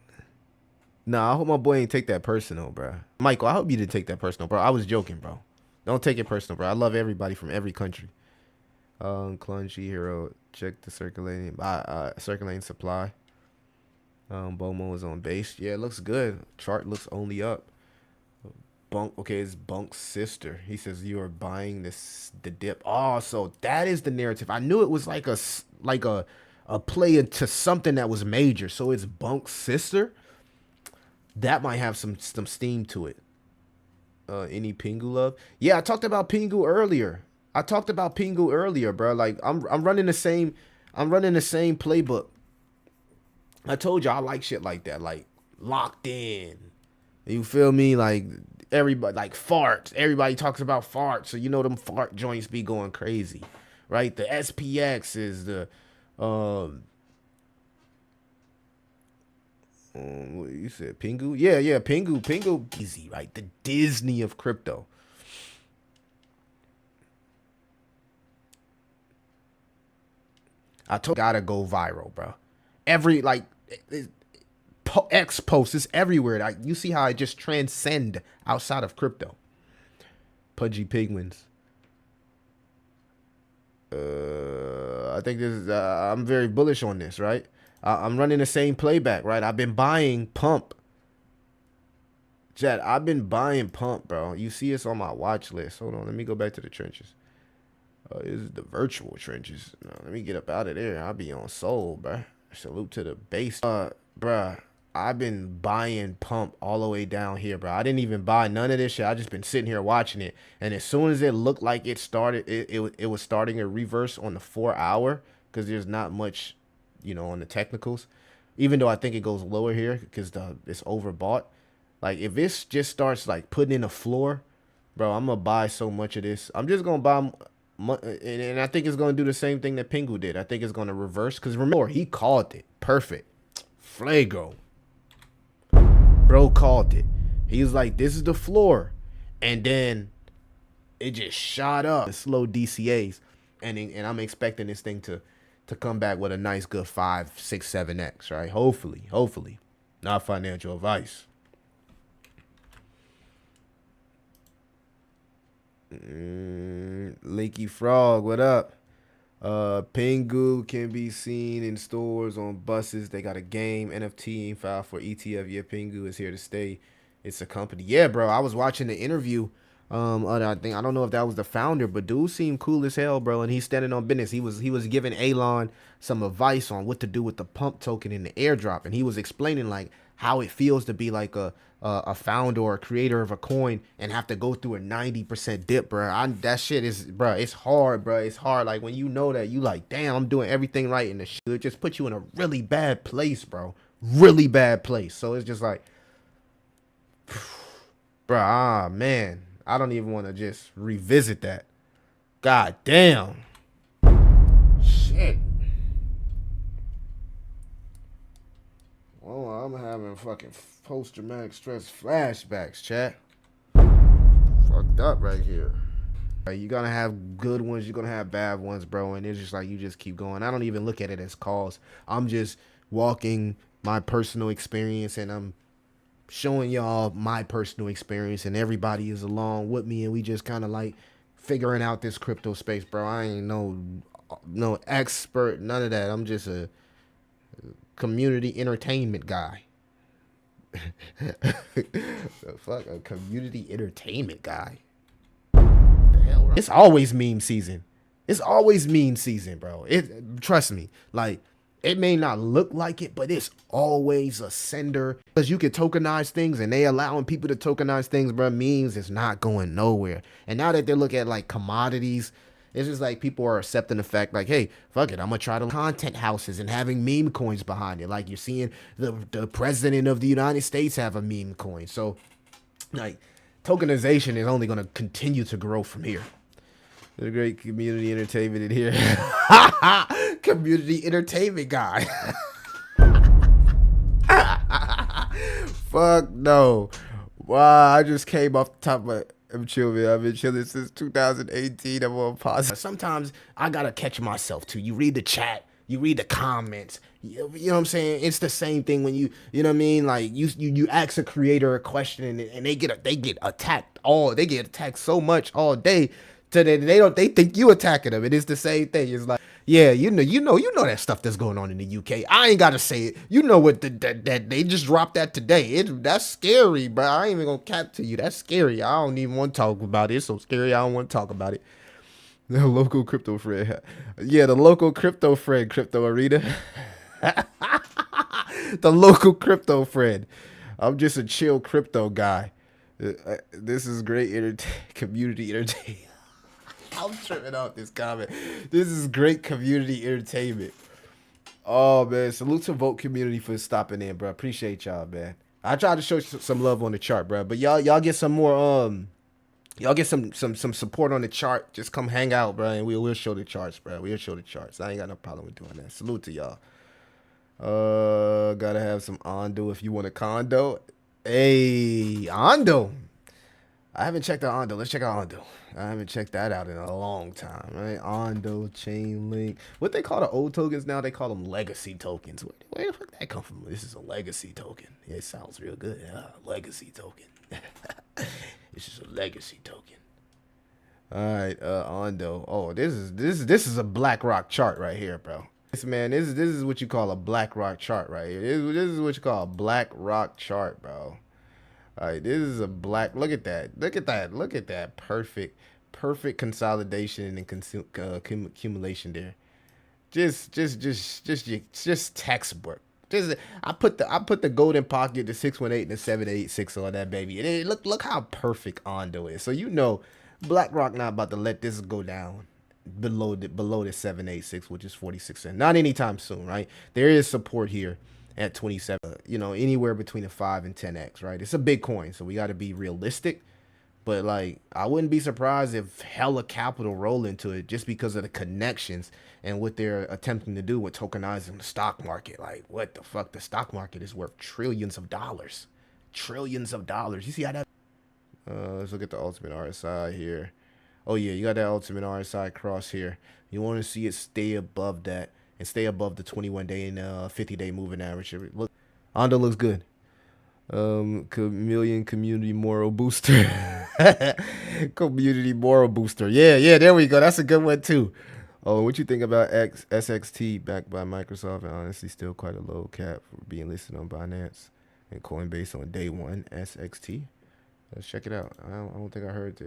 S1: Nah, I hope my boy ain't take that personal, bro. Michael, I hope you didn't take that personal, bro. I was joking, bro. Don't take it personal, bro. I love everybody from every country. Clungy hero, check the circulating supply. Bomo is on base. Yeah, it looks good. Chart looks only up. Bunk, okay, it's Bunk's sister. He says you are buying the dip. Oh, so that is the narrative. I knew it was like a play into something that was major. So it's Bunk's sister. That might have some steam to it. Any Pingu love? Yeah, I talked about Pingu earlier. Bro. Like I'm running the same playbook. I told you I like shit like that, like locked in. You feel me? Like everybody, like farts. Everybody talks about farts, so you know them fart joints be going crazy, right? The SPX is the what you said, Pingu? Yeah, Pingu, easy, right? The Disney of crypto. I told gotta go viral, bro. Every like X post is everywhere. Like you see how I just transcend outside of crypto. Pudgy Penguins. I think this is. I'm very bullish on this, right? I'm running the same playback, right? I've been buying pump. Chad, I've been buying pump, bro. You see it's on my watch list. Hold on, let me go back to the trenches. This is the virtual trenches. No, let me get up out of there. I'll be on soul, bro. Salute to the base. Bruh, I've been buying pump all the way down here, bro. I didn't even buy none of this shit. I just been sitting here watching it. And as soon as it looked like it started, it was starting a reverse on the 4 hour, because there's not much, you know, on the technicals. Even though I think it goes lower here because it's overbought. Like if this just starts like putting in a floor, bro, I'm gonna buy so much of this. I'm just gonna buy. And I think it's going to do the same thing that Pingu did. I think it's going to reverse. Because remember, he called it. Perfect. Flago. Bro called it. He was like, this is the floor. And then it just shot up. Slow DCAs. And I'm expecting this thing to come back with a nice good 5, 6, 7X, right? Hopefully. Not financial advice. Leaky Frog, what up? Pingu can be seen in stores, on buses. They got a game, NFT file for ETF. Yeah, Pingu is here to stay. It's a company. Yeah, bro. I was watching the interview. I don't know if that was the founder, but dude seemed cool as hell, bro. And he's standing on business. He was giving Elon some advice on what to do with the pump token in the airdrop, and he was explaining like how it feels to be like a founder or a creator of a coin and have to go through a 90% dip, bro. That shit is, bro, it's hard, bro. It's hard. Like when you know that, you like, damn, I'm doing everything right, and the shit, it just puts you in a really bad place, bro. Really bad place. So it's just like, bro, man, I don't even want to just revisit that. God damn. Shit. Oh, I'm having fucking post-traumatic stress flashbacks, chat. Fucked up right here. You're gonna have good ones, you're gonna have bad ones, bro, and it's just like you just keep going. I don't even look at it as calls. I'm just walking my personal experience, and I'm showing y'all my personal experience, and everybody is along with me, and we just kind of like figuring out this crypto space, bro. I ain't no expert, none of that. I'm just a community entertainment guy. The fuck, a community entertainment guy. What the hell? It's always meme season. It's always meme season, bro. Trust me. Like, it may not look like it, but it's always a sender. Because you can tokenize things, and they allowing people to tokenize things, bro. Memes is not going nowhere. And now that they look at like commodities, it's just like people are accepting the fact like, hey, fuck it, I'm going to try to content houses and having meme coins behind it. Like you're seeing the president of the United States have a meme coin. So like Tokenization is only going to continue to grow from here. There's a great community entertainment in here. Community entertainment guy. Fuck no. Wow, I just came off the top of I'm chill, man. I've been chilling since 2018. I'm on positive. Sometimes I gotta catch myself too. You read the chat, you read the comments. You know what I'm saying? It's the same thing when you know what I mean? Like you ask a creator a question and they get attacked they get attacked so much all day to they think you attacking them. It is the same thing. It's like, yeah, you know that stuff that's going on in the UK. I ain't gotta say it. You know what that they just dropped that today. That's scary, bro. I ain't even gonna cap to you. That's scary. I don't even want to talk about it. It's so scary. I don't want to talk about it. The local crypto friend. Yeah, the local crypto friend, Crypto Arena. The local crypto friend. I'm just a chill crypto guy. This is great community entertainment. I'm tripping off this comment. This is great community entertainment. Oh, man. Salute to Vote community for stopping in, bro. Appreciate y'all, man. I tried to show some love on the chart, bro. But y'all get some more, y'all get some support on the chart. Just come hang out, bro, and we'll show the charts, bro. We'll show the charts. I ain't got no problem with doing that. Salute to y'all. Gotta have some Ondo if you want a condo. Hey, Ondo. I haven't checked out Ondo. Let's check out Ondo. I haven't checked that out in a long time, right? Ondo, Chainlink. What they call the old tokens now? They call them legacy tokens. Where the fuck that come from? This is a legacy token. Yeah, it sounds real good. Legacy token. This is a legacy token. All right, Ondo. Oh, this is a BlackRock chart right here, bro. This is what you call a BlackRock chart right here. This is what you call a BlackRock chart, bro. All right, this is a look at that perfect consolidation and accumulation there. Just textbook. I put the golden pocket, the 618 and the 786 on that baby. And look how perfect Ondo is. So you know BlackRock not about to let this go down below the 786, which is 46 cents. Not anytime soon, right? There is support here at 27, anywhere between a 5 and 10x, right? It's a big coin, so we got to be realistic. But like, I wouldn't be surprised if hella capital roll into it just because of the connections and what they're attempting to do with tokenizing the stock market. Like, what the fuck? The stock market is worth trillions of dollars. Trillions of dollars. You see how that? Let's look at the ultimate RSI here. Oh yeah, you got that ultimate RSI cross here. You want to see it stay above that and stay above the 21-day and 50-day moving average. Look, Ondo looks good. Chameleon community moral booster. Community moral booster. Yeah, there we go. That's a good one too. Oh, what you think about SXT backed by Microsoft? And honestly, still quite a low cap for being listed on Binance and Coinbase on day one. SXT. Let's check it out. I don't think I heard.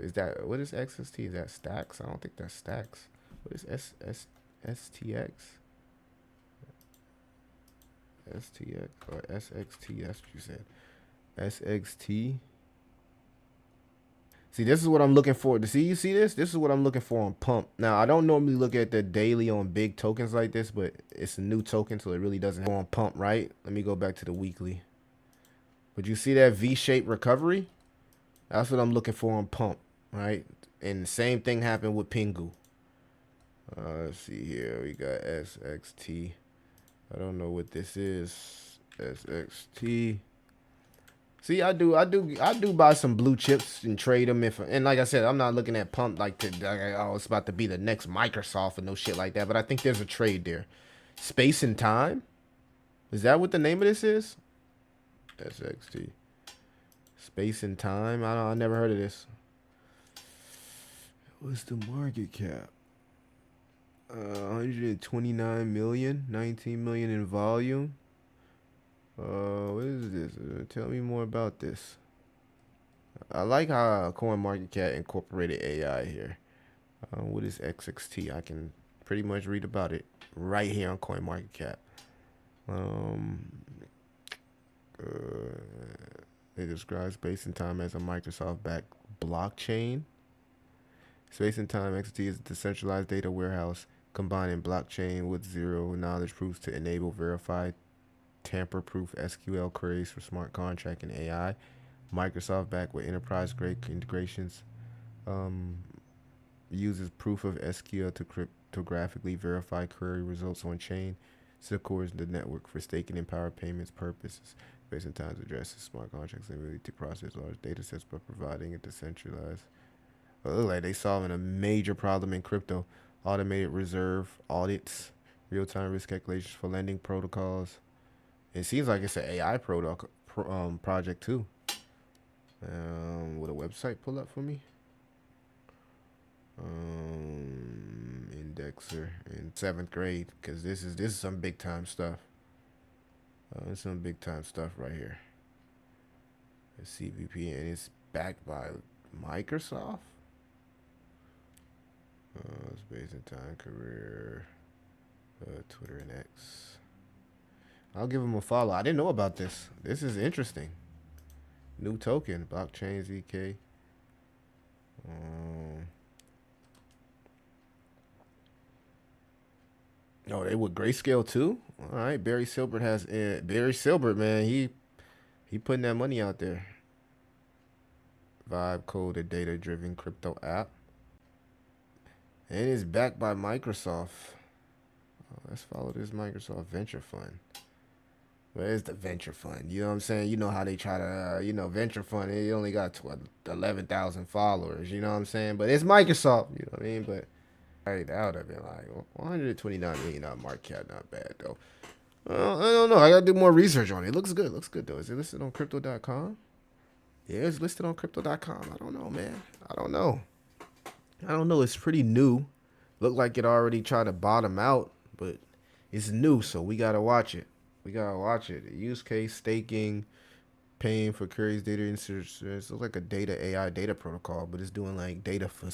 S1: What is XST? Is that Stacks? I don't think that's Stacks. What is STX? STX or SXT? That's what you said. SXT. See, this is what I'm looking for. You see this? This is what I'm looking for on Pump. Now, I don't normally look at the daily on big tokens like this, but it's a new token, so it really doesn't go on Pump, right? Let me go back to the weekly. But you see that V-shaped recovery? That's what I'm looking for on Pump, right? And the same thing happened with Pingu. Let's see here. We got SXT. I don't know what this is. SXT. See, I do buy some blue chips and trade them and like I said, I'm not looking at Pump like it's about to be the next Microsoft and no shit like that. But I think there's a trade there. Space and Time. Is that what the name of this is? SXT. Space and Time. I never heard of this. What's the market cap? 129 million, 19 million in volume. What is this? Tell me more about this. I like how CoinMarketCap incorporated AI here. What is XXT? I can pretty much read about it right here on CoinMarketCap. They describe Space and Time as a Microsoft-backed blockchain. Space and Time XT is a decentralized data warehouse combining blockchain with zero-knowledge proofs to enable verified tamper-proof SQL queries for smart contract and AI. Microsoft back with enterprise grade integrations. Um, Uses proof of SQL to cryptographically verify query results on chain. Secures the network for staking and power payments purposes. Based on times addresses smart contracts and ability to process large data sets by providing a decentralized. Well, it looks like they solving a major problem in crypto. Automated reserve audits, real-time risk calculations for lending protocols. It seems like it's an AI project too. Would a website pull up for me? Indexer in 7th grade, because this is some big time stuff. It's some big time stuff right here. The CVP, and it's backed by Microsoft. Space and time career, Twitter and X. I'll give them a follow. I didn't know about this. This is interesting. New token, blockchain ZK. Oh, they with Grayscale too. All right, Barry Silbert has Barry Silbert, man. He putting that money out there. Vibe code, a data-driven crypto app, and it's backed by Microsoft. Let's follow this Microsoft venture fund. Where's the venture fund? You know what I'm saying? You know how they try to, venture fund. It only got 11,000 followers. You know what I'm saying? But it's Microsoft. You know what I mean? But that would have been like $129 million market cap. Not bad though. I don't know. I gotta do more research on it. It looks good. Looks good though. Is it listed on Crypto.com? Yeah, it's listed on Crypto.com. I don't know, man. I don't know. It's pretty new. Looked like it already tried to bottom out, but it's new, so we gotta watch it. Use case staking, paying for queries, data inserts. It looks like a AI data protocol, but it's doing like data for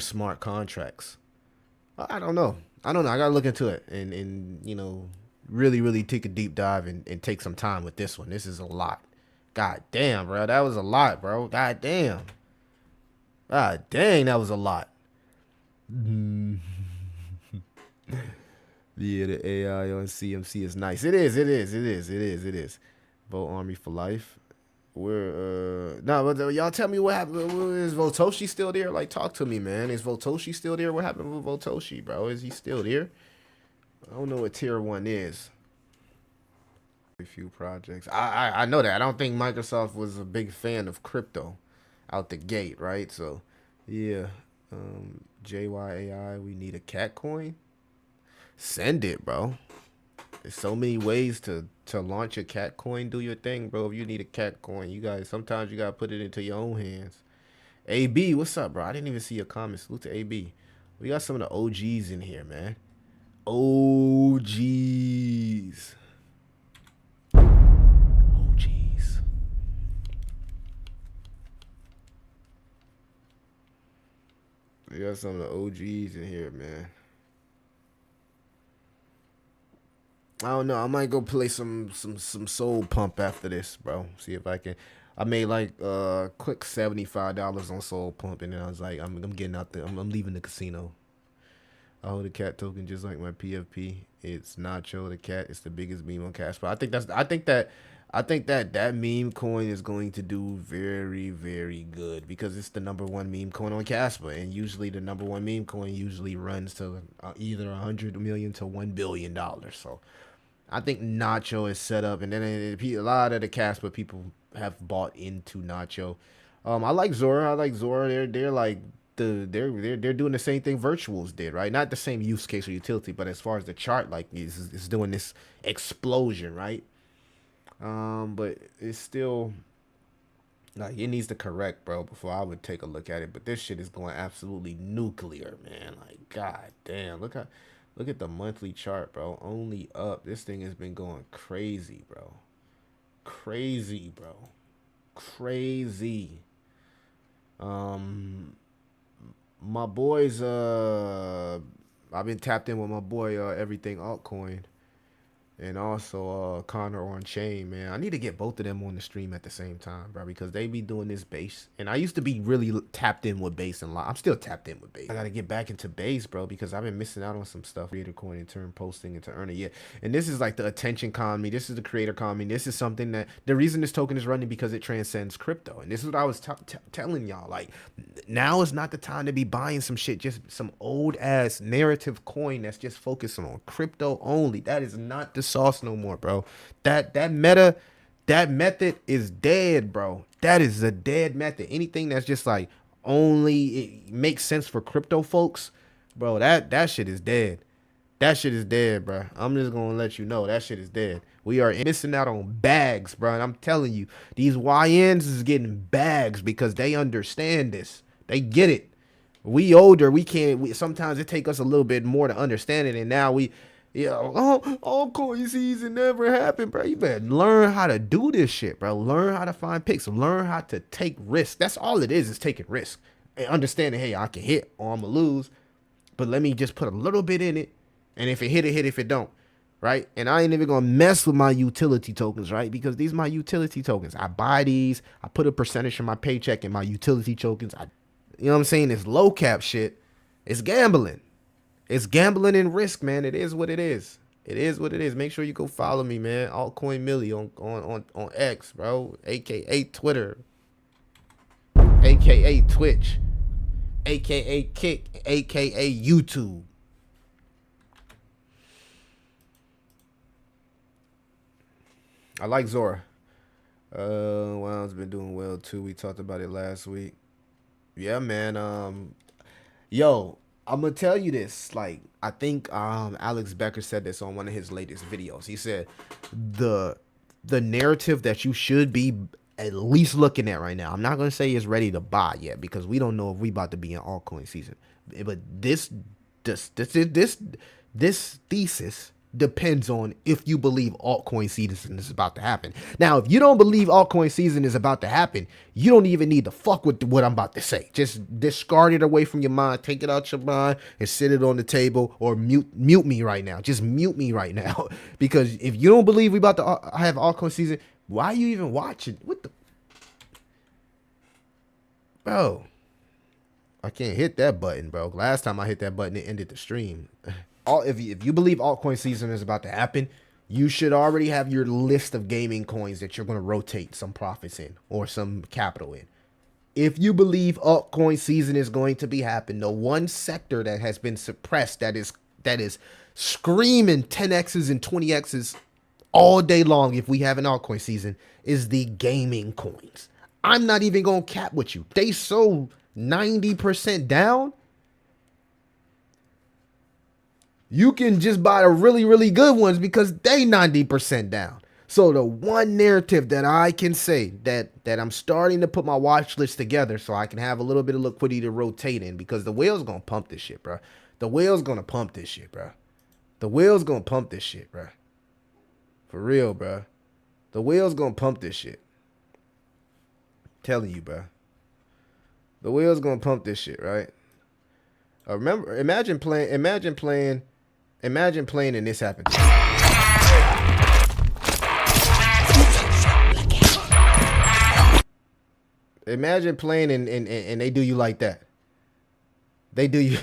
S1: smart contracts. I don't know. I gotta look into it and really take a deep dive and take some time with this one. This is a lot. God damn, bro. That was a lot, bro. God damn. God dang, that was a lot. Yeah, the AI on CMC is nice. It is. Vote Army for life. But y'all tell me what happened. Is Votoshi still there? Like, talk to me, man. Is Votoshi still there? What happened with Votoshi, bro? Is he still there? I don't know what tier 1 is. A few projects. I know that. I don't think Microsoft was a big fan of crypto out the gate, right? So, yeah. JYAI, we need a cat coin. Send it, bro. There's so many ways to launch a cat coin. Do your thing, bro. If you need a cat coin, sometimes you gotta put it into your own hands. AB, what's up, bro? I didn't even see your comments. Salute to AB. We got some of the OGs in here, man. OGs. We got some of the OGs in here, man. I don't know. I might go play some Soul Pump after this, bro. See if I can. I made like quick $75 on Soul Pump, and then I was like, I'm getting out there. I'm leaving the casino. I hold a cat token just like my PFP. It's Nacho the cat. It's the biggest meme on Casper. I think that meme coin is going to do very, very good because it's the #1 meme coin on Casper, and usually the #1 meme coin usually runs to either 100 million to $1 billion. So I think Nacho is set up, and then a lot of the Casper people have bought into Nacho. I like Zora. They're like they're doing the same thing Virtuals did, right? Not the same use case or utility, but as far as the chart, like it's doing this explosion, right? But it's still like it needs to correct, bro, before I would take a look at it. But this shit is going absolutely nuclear, man. Like, god damn, look at the monthly chart, bro. Only up. This thing has been going crazy, bro. Crazy, bro. Crazy. My boys, I've been tapped in with my boy, Everything Altcoin. And also Connor on Chain, man. I need to get both of them on the stream at the same time, bro, because they be doing this base. And I used to be really tapped in with base and lot. I'm still tapped in with base. I gotta get back into base, bro, because I've been missing out on some stuff. Creator coin in turn posting into earning. Yeah. And this is like the attention economy. This is the creator economy. This is something that the reason this token is running because it transcends crypto. And this is what I was telling y'all. Like, now is not the time to be buying some shit, just some old ass narrative coin that's just focusing on crypto only. That is not the sauce no more, bro. That method is dead, bro. That is a dead method. Anything that's just like only it makes sense for crypto folks, bro, that shit is dead. That shit is dead, bro. I'm just gonna let you know that shit is dead. We are missing out on bags, bro. And I'm telling you, these YNs is getting bags because they understand this. They get it. We older, we can't. Sometimes it take us a little bit more to understand it, and now we, altcoin season never happened, bro. You better learn how to do this shit, bro. Learn how to find picks. Learn how to take risks. That's all it is taking risk and understanding. Hey, I can hit or I'm gonna lose, but let me just put a little bit in it, and if it hit, it hit. If it don't, right? And I ain't even gonna mess with my utility tokens, right? Because these are my utility tokens. I buy these. I put a percentage of my paycheck in my utility tokens. You know what I'm saying? It's low cap shit. It's gambling. It's gambling and risk, man. It is what it is. It is what it is. Make sure you go follow me, man. Altcoin Millie on X, bro. AKA Twitter. AKA Twitch. AKA Kick. AKA YouTube. I like Zora. Well, it's been doing well too. We talked about it last week. Yeah, man. Yo, I'm gonna tell you this. Like, I think Alex Becker said this on one of his latest videos. He said the narrative that you should be at least looking at right now. I'm not gonna say it's ready to buy yet because we don't know if we about to be in altcoin season. But this thesis depends on if you believe altcoin season is about to happen. Now, if you don't believe altcoin season is about to happen, you don't even need to fuck with what I'm about to say. Just discard it away from your mind, take it out your mind and sit it on the table, or mute me right now. Just mute me right now. Because if you don't believe we about to have altcoin season, why are you even watching? What the? Bro, I can't hit that button, bro. Last time I hit that button, it ended the stream. If you believe altcoin season is about to happen, you should already have your list of gaming coins that you're going to rotate some profits in or some capital in. If you believe altcoin season is going to be happen, the one sector that has been suppressed that is screaming 10x's and 20x's all day long if we have an altcoin season is the gaming coins. I'm not even going to cap with you. They sold 90% down. You can just buy the really, really good ones because they 90% down. So the one narrative that I can say that I'm starting to put my watch list together so I can have a little bit of liquidity to rotate in, because the whale's going to pump this shit, bro. The whale's going to pump this shit, bro. The whale's going to pump this shit, bro. For real, bro. The whale's going to pump this shit. I'm telling you, bro. The whale's going to pump this shit, right? Imagine playing and this happened. Imagine playing and they do you like that. They do you.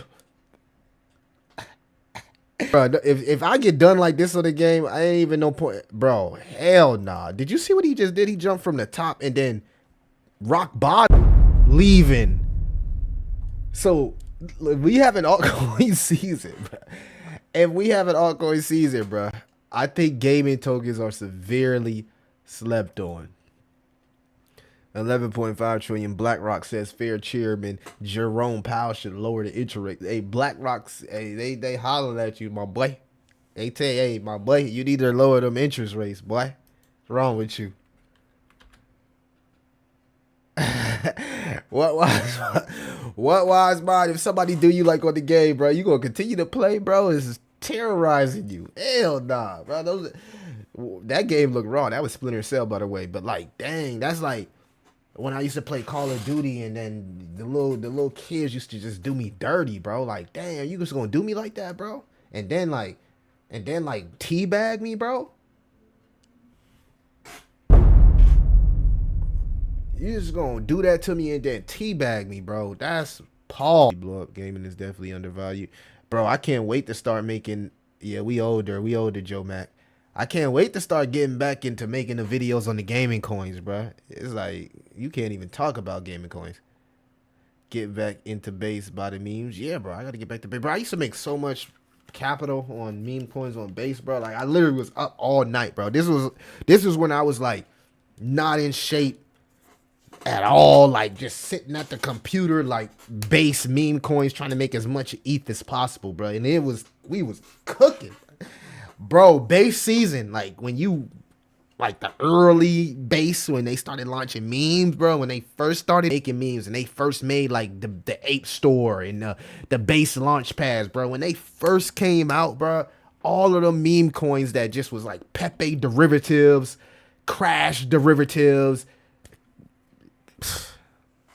S1: Bro, if I get done like this on the game, I ain't even no point. Bro, hell nah. Did you see what he just did? He jumped from the top and then rock bottom, leaving. So we have an altcoin season, bro. If we have an altcoin season, bro, I think gaming tokens are severely slept on. 11.5 trillion. BlackRock says fair chairman Jerome Powell should lower the interest rate. Hey, BlackRock's, hey, they hollered at you, my boy. They tell you, hey, my boy, you need to lower them interest rates, boy. What's wrong with you? What wise mind? If somebody do you like on the game, bro, you gonna continue to play, bro? It's terrorizing you. Hell nah, bro. That game looked raw. That was Splinter Cell, by the way. But like, dang, that's like when I used to play Call of Duty, and then the little kids used to just do me dirty, bro. Like, damn, you just gonna do me like that, bro? And then like and then like teabag me, bro. You just gonna do that to me and then teabag me, bro. That's Paul. Blow up gaming is definitely undervalued. Bro, I can't wait to start making, yeah, we older, Joe Mac. I can't wait to start getting back into making the videos on the gaming coins, bro. It's like, you can't even talk about gaming coins. Get back into base by the memes. Yeah, bro, I gotta get back to base. Bro, I used to make so much capital on meme coins on base, bro. Like, I literally was up all night, bro. This was when I was like not in shape at all, like just sitting at the computer, like base meme coins, trying to make as much ETH as possible, bro. And we was cooking, bro. Base season, like when you, like the early base, when they started launching memes, bro. When they first started making memes, and they first made like the Ape Store and the base launch pads, bro. When they first came out, bro, all of the meme coins that just was like Pepe derivatives, Crash derivatives.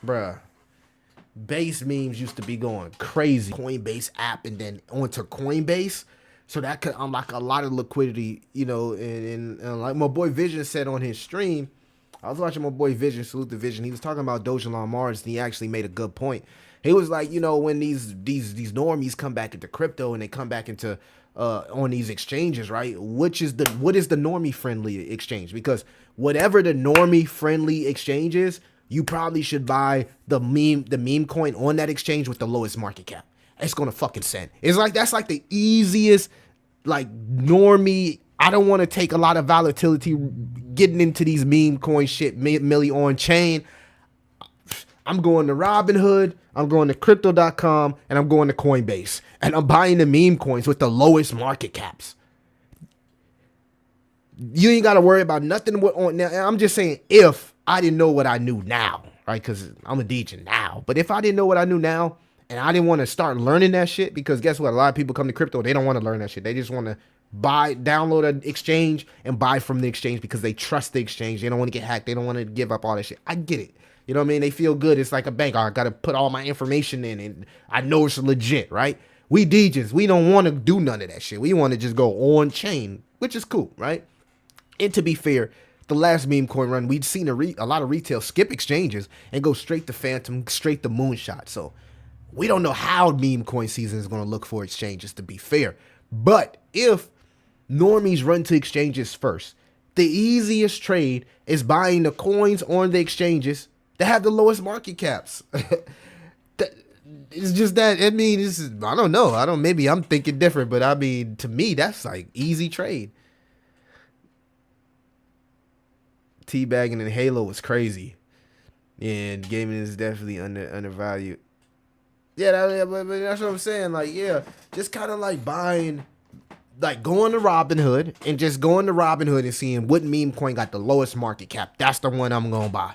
S1: Bruh, base memes used to be going crazy. Coinbase app and then onto Coinbase, so that could unlock a lot of liquidity, you know. And like my boy Vision said on his stream, I was watching my boy Vision, salute the Vision. He was talking about Doge on Mars, and he actually made a good point. He was like, you know, when these normies come back into crypto and they come back into on these exchanges, right? What is the normie friendly exchange? Because whatever the normie friendly exchange is, you probably should buy the meme coin on that exchange with the lowest market cap. It's gonna fucking send. It's like, that's like the easiest, like normie. I don't want to take a lot of volatility getting into these meme coin shit, Millie on chain. I'm going to Robinhood, I'm going to crypto.com, and I'm going to Coinbase. And I'm buying the meme coins with the lowest market caps. You ain't got to worry about nothing on now. I'm just saying, if I didn't know what I knew now, right? Because I'm a DJ now. But if I didn't know what I knew now, and I didn't want to start learning that shit, because guess what? A lot of people come to crypto, they don't want to learn that shit. They just want to download an exchange and buy from the exchange because they trust the exchange. They don't want to get hacked. They don't want to give up all that shit. I get it. You know what I mean? They feel good. It's like a bank. I got to put all my information in and I know it's legit, right? We DJs, we don't want to do none of that shit. We want to just go on chain, which is cool, right? And to be fair, the last meme coin run, we'd seen a lot of retail skip exchanges and go straight to Phantom, straight to Moonshot. So we don't know how meme coin season is going to look for exchanges, to be fair. But if normies run to exchanges first, the easiest trade is buying the coins on the exchanges that have the lowest market caps. It's just that, I mean, I don't know. Maybe I'm thinking different, but I mean, to me, that's like easy trade. Teabagging and Halo was crazy, and gaming is definitely undervalued. Yeah, but that's what I'm saying. Like, yeah, just kind of like buying, like going to Robinhood and just going to Robinhood and seeing what meme coin got the lowest market cap. That's the one I'm gonna buy.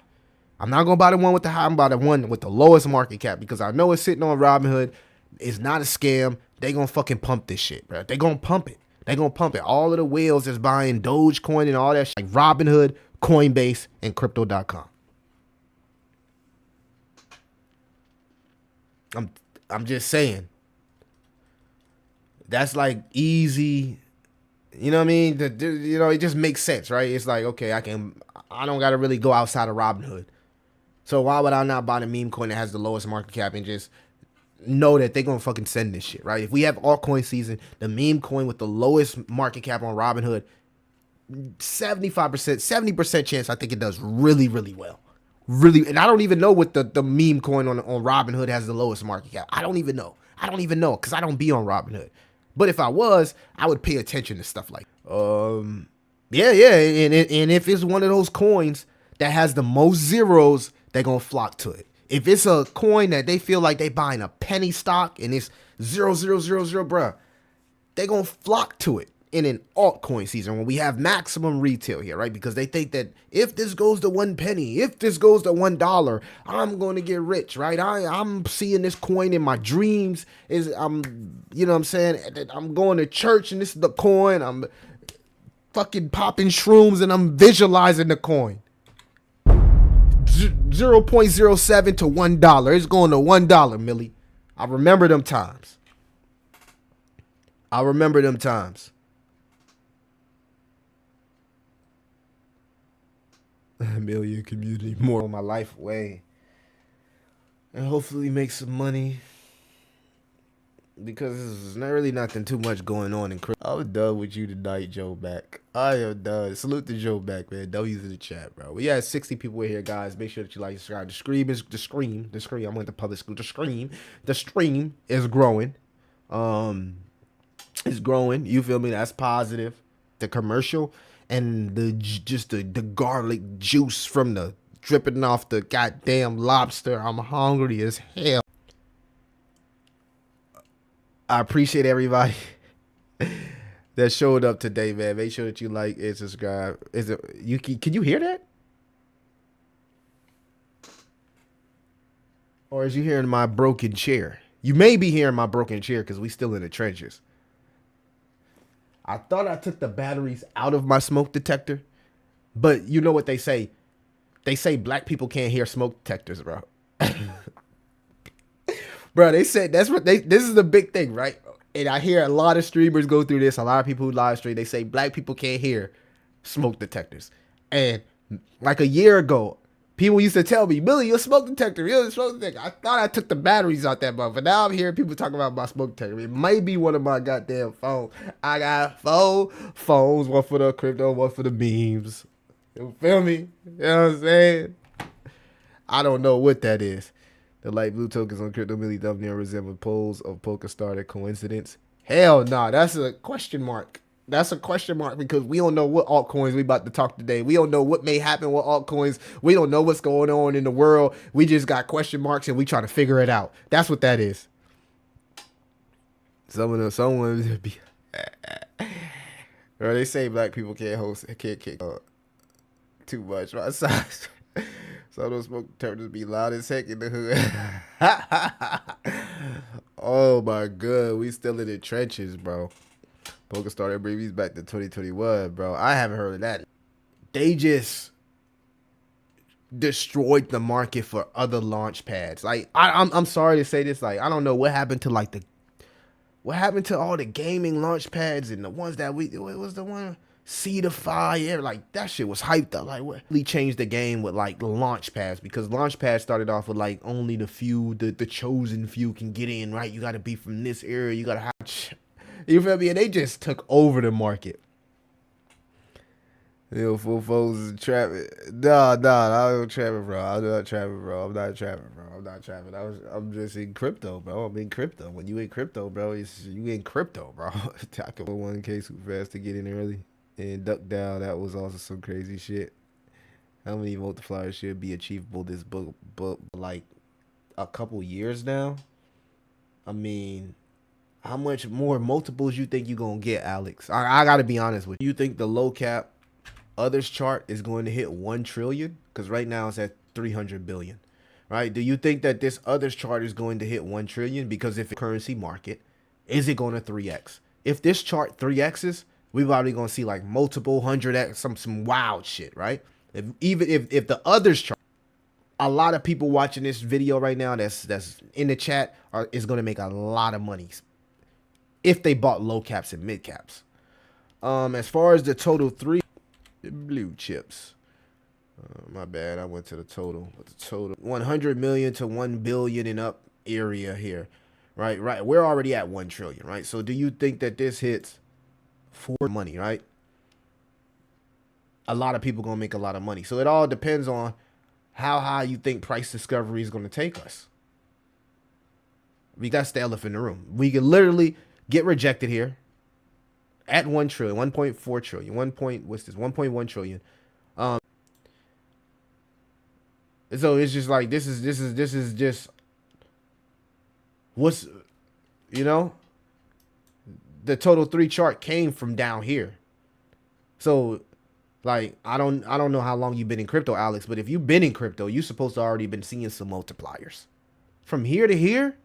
S1: I'm not gonna buy the one with the high. I'm gonna buy the one with the lowest market cap because I know it's sitting on Robinhood. It's not a scam. They gonna fucking pump this shit, bro. They gonna pump it. They gonna pump it. All of the whales that's buying Dogecoin and all that shit, like Robinhood, Coinbase, and crypto.com. I'm just saying. That's like easy. You know what I mean? You know, it just makes sense, right? It's like, okay, I don't gotta really go outside of Robinhood. So why would I not buy the meme coin that has the lowest market cap and just know that they're gonna fucking send this shit, right? If we have altcoin season, the meme coin with the lowest market cap on Robinhood, 75%, 70% chance I think it does really, really well. Really, and I don't even know what the meme coin on Robinhood has the lowest market cap. I don't even know because I don't be on Robinhood. But if I was, I would pay attention to stuff like yeah, and if it's one of those coins that has the most zeros, they're gonna flock to it. If it's a coin that they feel like they buying a penny stock and it's 0,000, bruh, they're gonna flock to it in an altcoin season when we have maximum retail here, right? Because they think that if this goes to 1 penny, if this goes to $1, I'm going to get rich, right? I'm seeing this coin in my dreams. You know what I'm saying? I'm going to church and this is the coin. I'm fucking popping shrooms and I'm visualizing the coin. 0.07 to $1. It's going to $1, Millie. I remember them times. a million community more on my life way, and hopefully make some money. Because there's not really nothing too much going on in crypto. I'm done with you tonight, Joe Back. I am done. Salute to Joe Back, man. W's in the chat, bro. We had 60 people in here, guys. Make sure that you like, subscribe. The stream is the scream. I went to public school. The stream is growing. It's growing. You feel me? That's positive. The commercial and the garlic juice from the dripping off the goddamn lobster. I'm hungry as hell. I appreciate everybody that showed up today, man. Make sure that you like and subscribe. Can you hear that? Or is you hearing my broken chair? You may be hearing my broken chair because we still in the trenches. I thought I took the batteries out of my smoke detector, but you know what they say? They say black people can't hear smoke detectors, bro. Bro, they said this is the big thing, right? And I hear a lot of streamers go through this. A lot of people who live stream, they say black people can't hear smoke detectors. And like a year ago, people used to tell me, Billy, you're a smoke detector. You're a smoke detector. I thought I took the batteries out that motherfucker. Now I'm hearing people talking about my smoke detector. It might be one of my goddamn phones. I got 4 phones, one for the crypto, one for the memes. You feel me? You know what I'm saying? I don't know what that is. The light blue tokens on Crypto Millie near resemble poles of Polka started coincidence. Hell nah, that's a question mark. That's a question mark because we don't know what altcoins we about to talk today. We don't know what may happen with altcoins. We don't know what's going on in the world. We just got question marks and we trying to figure it out. That's what that is. Someone be. Or they say black people can't too much. Right? So those smoke detectors be loud as heck in the hood. Oh my god, we still in the trenches, bro. Poker started bringing back to 2021, bro. I haven't heard of that. They just destroyed the market for other launch pads. Like I'm sorry to say this, like I don't know what happened to what happened to all the gaming launch pads and the ones that what was the one? Sea to Fire, like that shit was hyped up. Like what really changed the game with like launch pads, because launch pads started off with like only the few, the chosen few can get in, right? You got to be from this area, you got to have, you feel me? And they just took over the market. You know, full foes is trapping. Nah, I don't trapping, bro. I'm not trapping, bro. I'm not trapping. I'm just in crypto, bro. I'm in crypto. When you in crypto, bro, you in crypto, bro. Talking about 1K super fast to get in early and duck down. That was also some crazy shit. How many multipliers should be achievable this book like a couple years now? I mean, how much more multiples you think you gonna get, Alex? I gotta be honest with you. You think the low cap others chart is going to hit 1 trillion? Because right now it's at 300 billion, right? Do you think that this others chart is going to hit 1 trillion? Because if it's currency market, is it going to 3x? If this chart 3x's, we're probably going to see like multiple 100x, some wild shit, right? If the others chart, a lot of people watching this video right now that's in the chat is going to make a lot of money if they bought low caps and mid caps. As far as the total blue chips, my bad, I went to the total. What's the total? 100 million to 1 billion and up area here, right? We're already at 1 trillion, right? So do you think that this hits for money, right? A lot of people gonna make a lot of money. So it all depends on how high you think price discovery is gonna take us. That's the elephant in the room. We could literally get rejected here at 1 trillion, 1.4 trillion, 1.1 trillion. So it's just like this is just what's, you know, the total 3 chart came from down here. So like I don't know how long you've been in crypto, Alex, but if you've been in crypto, you're supposed to already been seeing some multipliers. From here to here,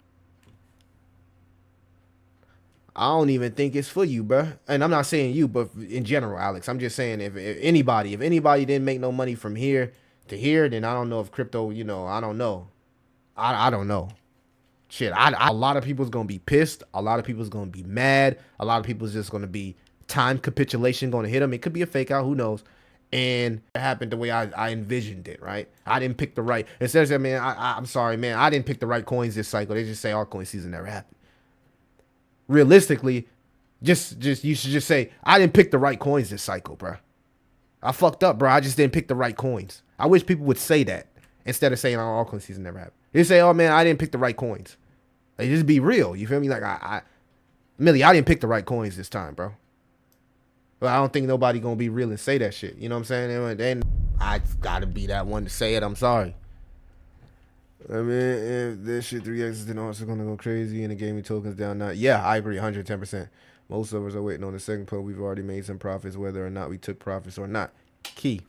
S1: I don't even think it's for you, bro. And I'm not saying you, but in general, Alex, I'm just saying if anybody didn't make no money from here to here, then I don't know if crypto, you know, I don't know. I don't know. Shit, a lot of people's going to be pissed. A lot of people's going to be mad. A lot of people's just going to be time capitulation going to hit them. It could be a fake out. Who knows? And it happened the way I envisioned it, right? I didn't pick the right. It says that, man, I'm sorry, man. I didn't pick the right coins this cycle. They just say altcoin season never happened. Realistically, just you should just say, I didn't pick the right coins this cycle, bro. I fucked up, bro. I just didn't pick the right coins. I wish people would say that instead of saying, oh, altcoin season never happened. They say, oh, man, I didn't pick the right coins. Like, just be real. You feel me? Like, Millie, I didn't pick the right coins this time, bro. But I don't think nobody gonna be real and say that shit. You know what I'm saying? And then I gotta be that one to say it. I'm sorry. I mean, if this shit 3x is then also gonna go crazy and the gaming tokens down now. Yeah, I agree 110%. Most of us are waiting on the second part. We've already made some profits, whether or not we took profits or not. Key.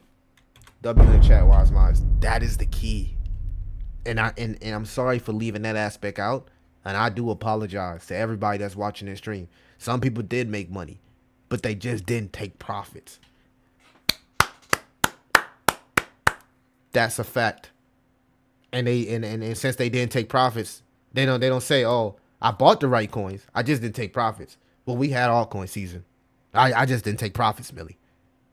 S1: W in the chat, wise minds. That is the key. And I'm sorry for leaving that aspect out. And I do apologize to everybody that's watching this stream. Some people did make money, but they just didn't take profits. That's a fact. And and since they didn't take profits, they don't say, oh, I bought the right coins. I just didn't take profits. Well, we had altcoin season. I just didn't take profits, Millie,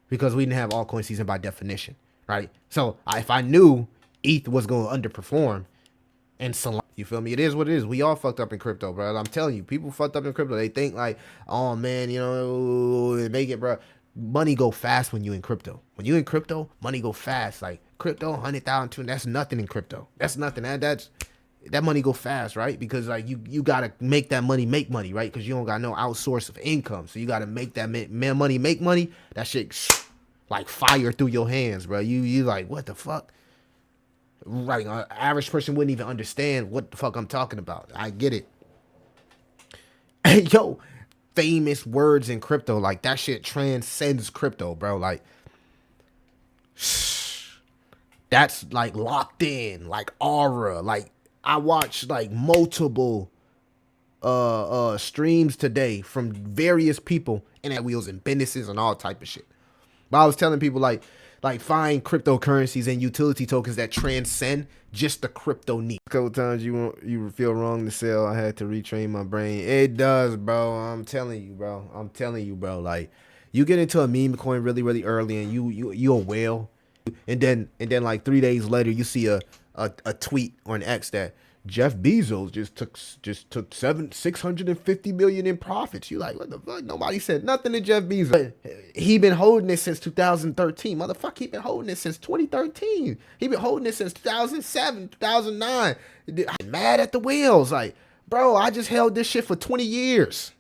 S1: because we didn't have altcoin season by definition, right? So if I knew ETH was going to underperform and Solana, you feel me? It is what it is. We all fucked up in crypto, bro. I'm telling you, people fucked up in crypto. They think like, oh man, you know, make it, bro. Money go fast when you in crypto. When you in crypto, money go fast. Like crypto, 100,000, that's nothing in crypto. That's nothing. That money go fast, right? Because like you gotta make that money make money, right? Because you don't got no outsource of income, so you gotta make that money make money. That shit like fire through your hands, bro. You like, what the fuck? Like an average person wouldn't even understand what the fuck I'm talking about. I get it. Hey, yo, famous words in crypto, like that shit transcends crypto, bro. Like that's like locked in, like aura. Like I watched like multiple streams today from various people and at wheels and businesses and all type of shit. But I was telling people like find cryptocurrencies and utility tokens that transcend just the crypto need. A couple times you feel wrong to sell. I had to retrain my brain. It does, bro. I'm telling you, bro. Like you get into a meme coin really, really early and you a whale. And then like 3 days later you see a tweet on X that Jeff Bezos just took 650 million in profits. You like, what the fuck? Nobody said nothing to Jeff Bezos. He been holding it since 2013. Motherfucker, he been holding it since 2013. He been holding it since 2007, 2009. I'm mad at the whales. Like, bro, I just held this shit for 20 years.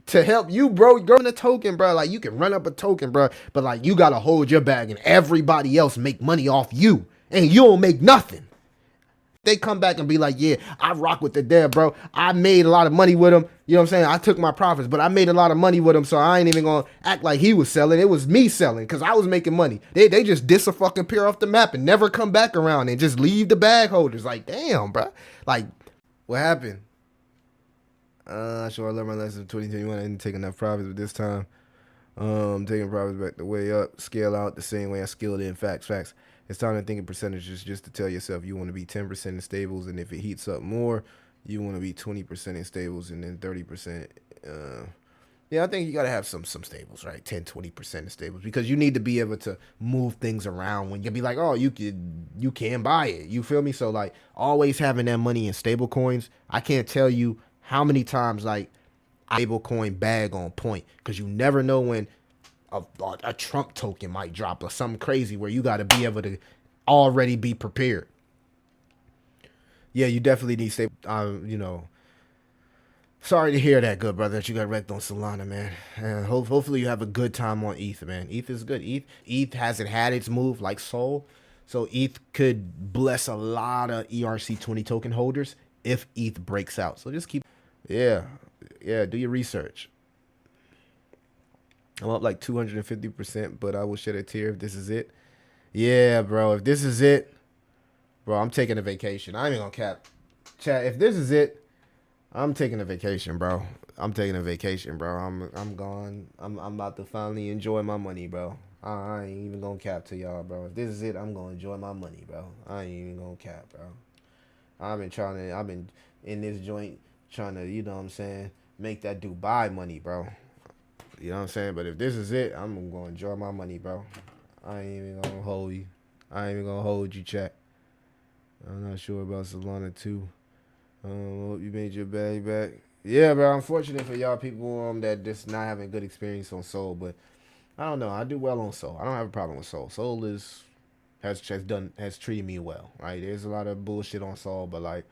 S1: To help you, bro, growing a token, bro. Like, you can run up a token, bro, but like, you gotta hold your bag and everybody else make money off you. And you don't make nothing. They come back and be like, yeah, I rock with the dev, bro. I made a lot of money with him. You know what I'm saying? I took my profits, but I made a lot of money with him, so I ain't even gonna act like he was selling. It was me selling because I was making money. They just disappear off the map and never come back around and just leave the bag holders. Like, damn, bro. Like, what happened? Sure, I learned my lesson in 2021. I didn't take enough profits, but this time, taking profits back the way up, scale out the same way I scaled in. Facts. It's time to think in percentages just to tell yourself you want to be 10% in stables, and if it heats up more, you want to be 20% in stables and then 30%. Yeah, I think you got to have some stables, right? 10, 20% in stables, because you need to be able to move things around when you be like, oh, you can buy it. You feel me? So like always having that money in stable coins. I can't tell you how many times like stable coin bag on point, because you never know when a Trump token might drop or something crazy where you got to be able to already be prepared. Yeah, you definitely need stable. You know, sorry to hear that, good brother, that you got wrecked on Solana, man. And hopefully you have a good time on ETH, man. ETH is good. ETH hasn't had its move like Sol, so ETH could bless a lot of ERC20 token holders if ETH breaks out. So just keep, yeah, do your research. I'm up like 250%, but I will shed a tear if this is it. Yeah, bro. If this is it, bro, I'm taking a vacation. I ain't even gonna cap. Chat, if this is it, I'm taking a vacation, bro. I'm taking a vacation, bro. I'm gone. I'm about to finally enjoy my money, bro. I ain't even gonna cap to y'all, bro. If this is it, I'm gonna enjoy my money, bro. I ain't even gonna cap, bro. I've been in this joint trying to, you know what I'm saying, make that Dubai money, bro. You know what I'm saying? But if this is it, I'm gonna enjoy my money, bro. I ain't even gonna hold you. I ain't even gonna hold you, chat. I'm not sure about Solana too. Hope you made your bag back. Yeah, bro. Unfortunate for y'all people that just not having good experience on Soul, but I don't know. I do well on Soul. I don't have a problem with Soul. Soul has treated me well, right? There's a lot of bullshit on Soul, but like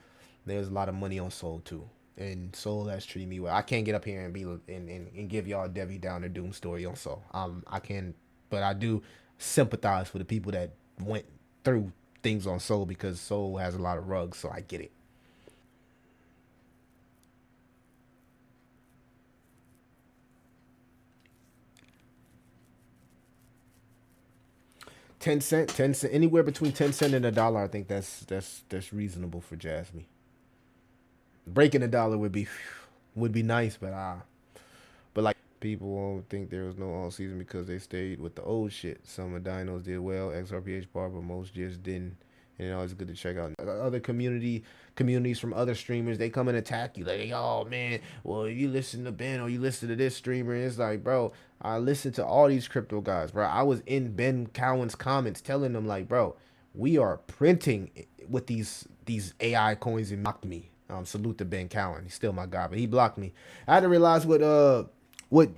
S1: there's a lot of money on Soul too. And Soul has treated me well. I can't get up here and and give y'all a Debbie Downer doom story on Soul. I can, but I do sympathize for the people that went through things on Soul because Soul has a lot of rugs, so I get it. 10 cent, 10 cent, anywhere between 10 cent and $1. I think that's reasonable for Jasmy. Breaking $1 would be nice, but like people won't think there was no all season because they stayed with the old shit. Some of Dinos did well, XRPH bar, but most just didn't. And it's always good to check out other communities from other streamers. They come and attack you like, oh man, well you listen to Ben or you listen to this streamer. And it's like, bro, I listen to all these crypto guys, bro. I was in Ben Cowan's comments telling them like, bro, we are printing with these AI coins and blocked me. Salute to Ben Cowan. He's still my guy, but he blocked me. I had to realize what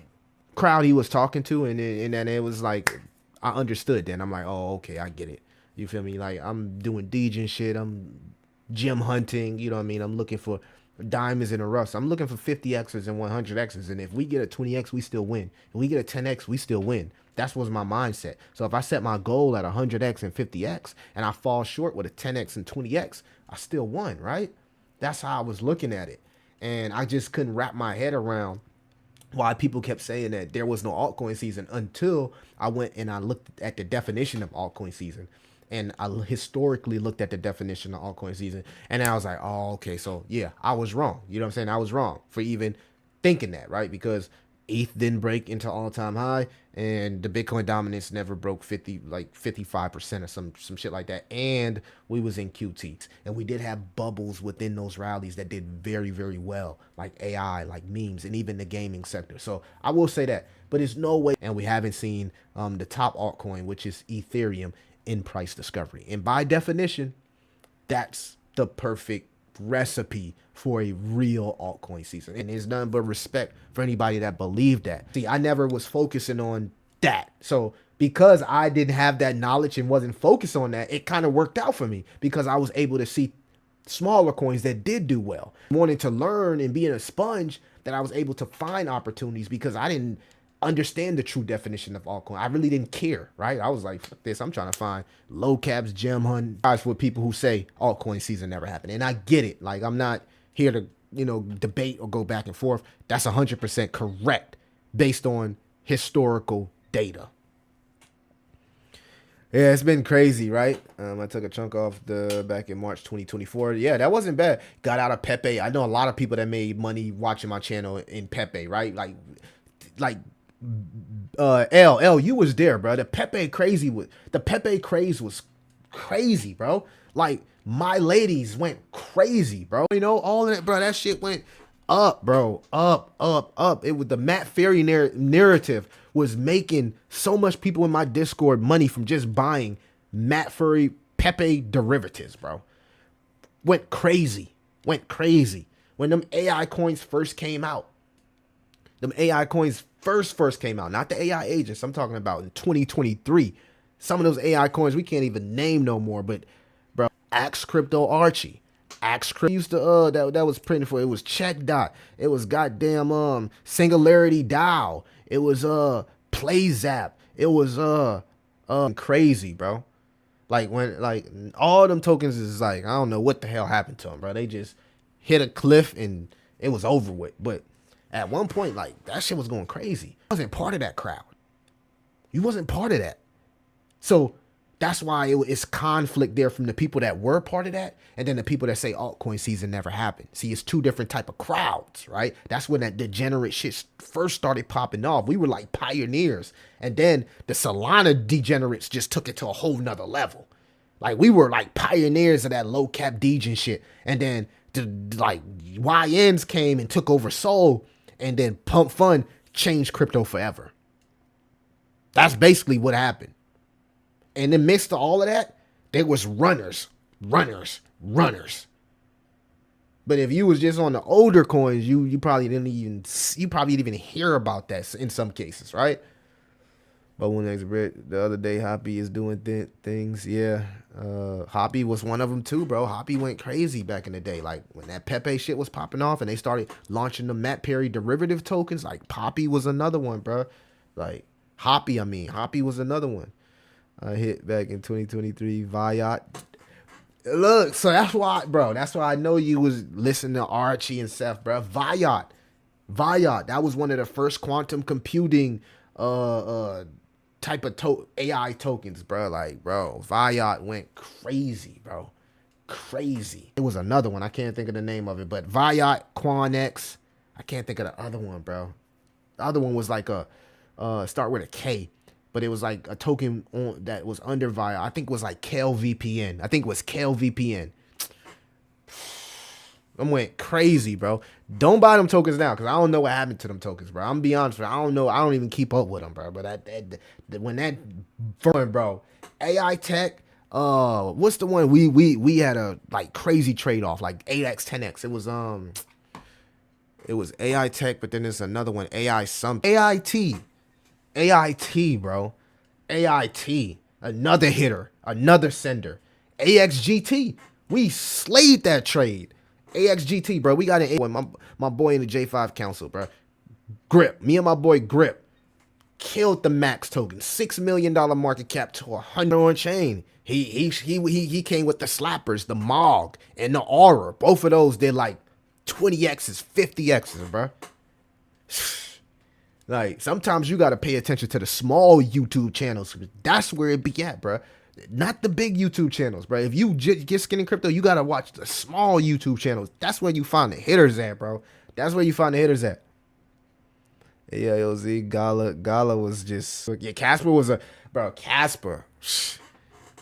S1: crowd he was talking to, and then it was like I understood. Then I'm like, oh, okay, I get it. You feel me? Like I'm doing Degen shit. I'm gem hunting. You know what I mean? I'm looking for diamonds in the rough. I'm looking for 50x's and 100x's. And if we get a 20x, we still win. If we get a 10x, we still win. That's what's my mindset. So if I set my goal at 100x and 50x, and I fall short with a 10x and 20x, I still won, right? That's how I was looking at it. And I just couldn't wrap my head around why people kept saying that there was no altcoin season until I went and I looked at the definition of altcoin season. And I historically looked at the definition of altcoin season. And I was like, oh, okay. So yeah, I was wrong. You know what I'm saying? I was wrong for even thinking that, right? Because ETH didn't break into all-time high, and the Bitcoin dominance never broke 55% or some shit like that. And we was in QT, and we did have bubbles within those rallies that did very, very well, like AI, like memes, and even the gaming sector. So I will say that, but it's no way. And we haven't seen the top altcoin, which is Ethereum, in price discovery. And by definition, that's the perfect recipe for a real altcoin season. And there's nothing but respect for anybody that believed that. See, I never was focusing on that. So because I didn't have that knowledge and wasn't focused on that, it kind of worked out for me because I was able to see smaller coins that did do well. Wanting to learn and being a sponge, that I was able to find opportunities because I didn't understand the true definition of altcoin. I really didn't care, right? I was like, fuck this. I'm trying to find low caps, gem hunt. Guys, for people who say altcoin season never happened. And I get it. Like, I'm not here to, debate or go back and forth. That's 100% correct based on historical data. Yeah, it's been crazy, right? I took a chunk off back in March 2024. Yeah, that wasn't bad. Got out of Pepe. I know a lot of people that made money watching my channel in Pepe, right? Like L, you was there, bro. The Pepe craze was crazy, bro. Like my ladies went crazy, bro. All of that, bro. That shit went up, bro. Up. It was the Matt Ferry narrative was making so much people in my Discord money from just buying Matt Ferry Pepe derivatives, bro. Went crazy. When them AI coins first came out. First came out, not the AI agents. I'm talking about in 2023. Some of those AI coins we can't even name no more. But bro, Axe Crypto Archie, Axe Crypto used to that was printed for. It was Check Dot. It was goddamn Singularity DAO. It was PlayZap. It was crazy, bro. Like when all them tokens is like I don't know what the hell happened to them, bro. They just hit a cliff and it was over with. But at one point, like, that shit was going crazy. I wasn't part of that crowd. You wasn't part of that. So that's why it's conflict there from the people that were part of that and then the people that say altcoin season never happened. See, it's two different type of crowds, right? That's when that degenerate shit first started popping off. We were like pioneers. And then the Solana degenerates just took it to a whole nother level. Like, we were like pioneers of that low cap degen shit. And then YNs came and took over Soul. And then Pump Fun changed crypto forever. That's basically what happened. And in the midst of all of that, there was runners. But if you was just on the older coins, you probably didn't even hear about that in some cases, right? But when the other day, Hoppy is doing things. Yeah, Hoppy was one of them too, bro. Hoppy went crazy back in the day, like when that Pepe shit was popping off, and they started launching the Matt Perry derivative tokens. Like Poppy was another one, bro. Like Hoppy was another one. I hit back in 2023. Viot. Look, so that's why, bro. That's why I know you was listening to Archie and Seth, bro. Viot. That was one of the first quantum computing type of AI tokens, bro. Like, bro, Viot went crazy, bro. Crazy. It was another one. I can't think of the name of it, but Viot, QuanX. I can't think of the other one, bro. The other one was like a start with a K, but it was like a token that was under Viot. I think it was like KLVPN. I think it was KLVPN. I went crazy, bro. Don't buy them tokens now, because I don't know what happened to them tokens, bro. I'm gonna be honest with you. I don't know. I don't even keep up with them, bro. But when that fun, bro, AI tech, what's the one we had a like crazy trade off, like 8x, 10x. It was AI tech, but then there's another one, AI something. AIT, bro. AIT, another hitter, another sender. AXGT, we slayed that trade. AXGT, bro. We got an my boy in the J5 council, bro. Grip. Me and my boy Grip killed the Max token. $6 million market cap to 100 on chain. He came with the slappers, the Mog, and the Aura. Both of those did like 20x's, 50x's, bro. Like, sometimes you got to pay attention to the small YouTube channels. That's where it be at, bro. Not the big YouTube channels, bro. If you get skinny crypto, you got to watch the small YouTube channels. That's where you find the hitters at, bro. That's where you find the hitters at. AIOZ, Gala was just... Yeah, Casper was a... Bro, Casper.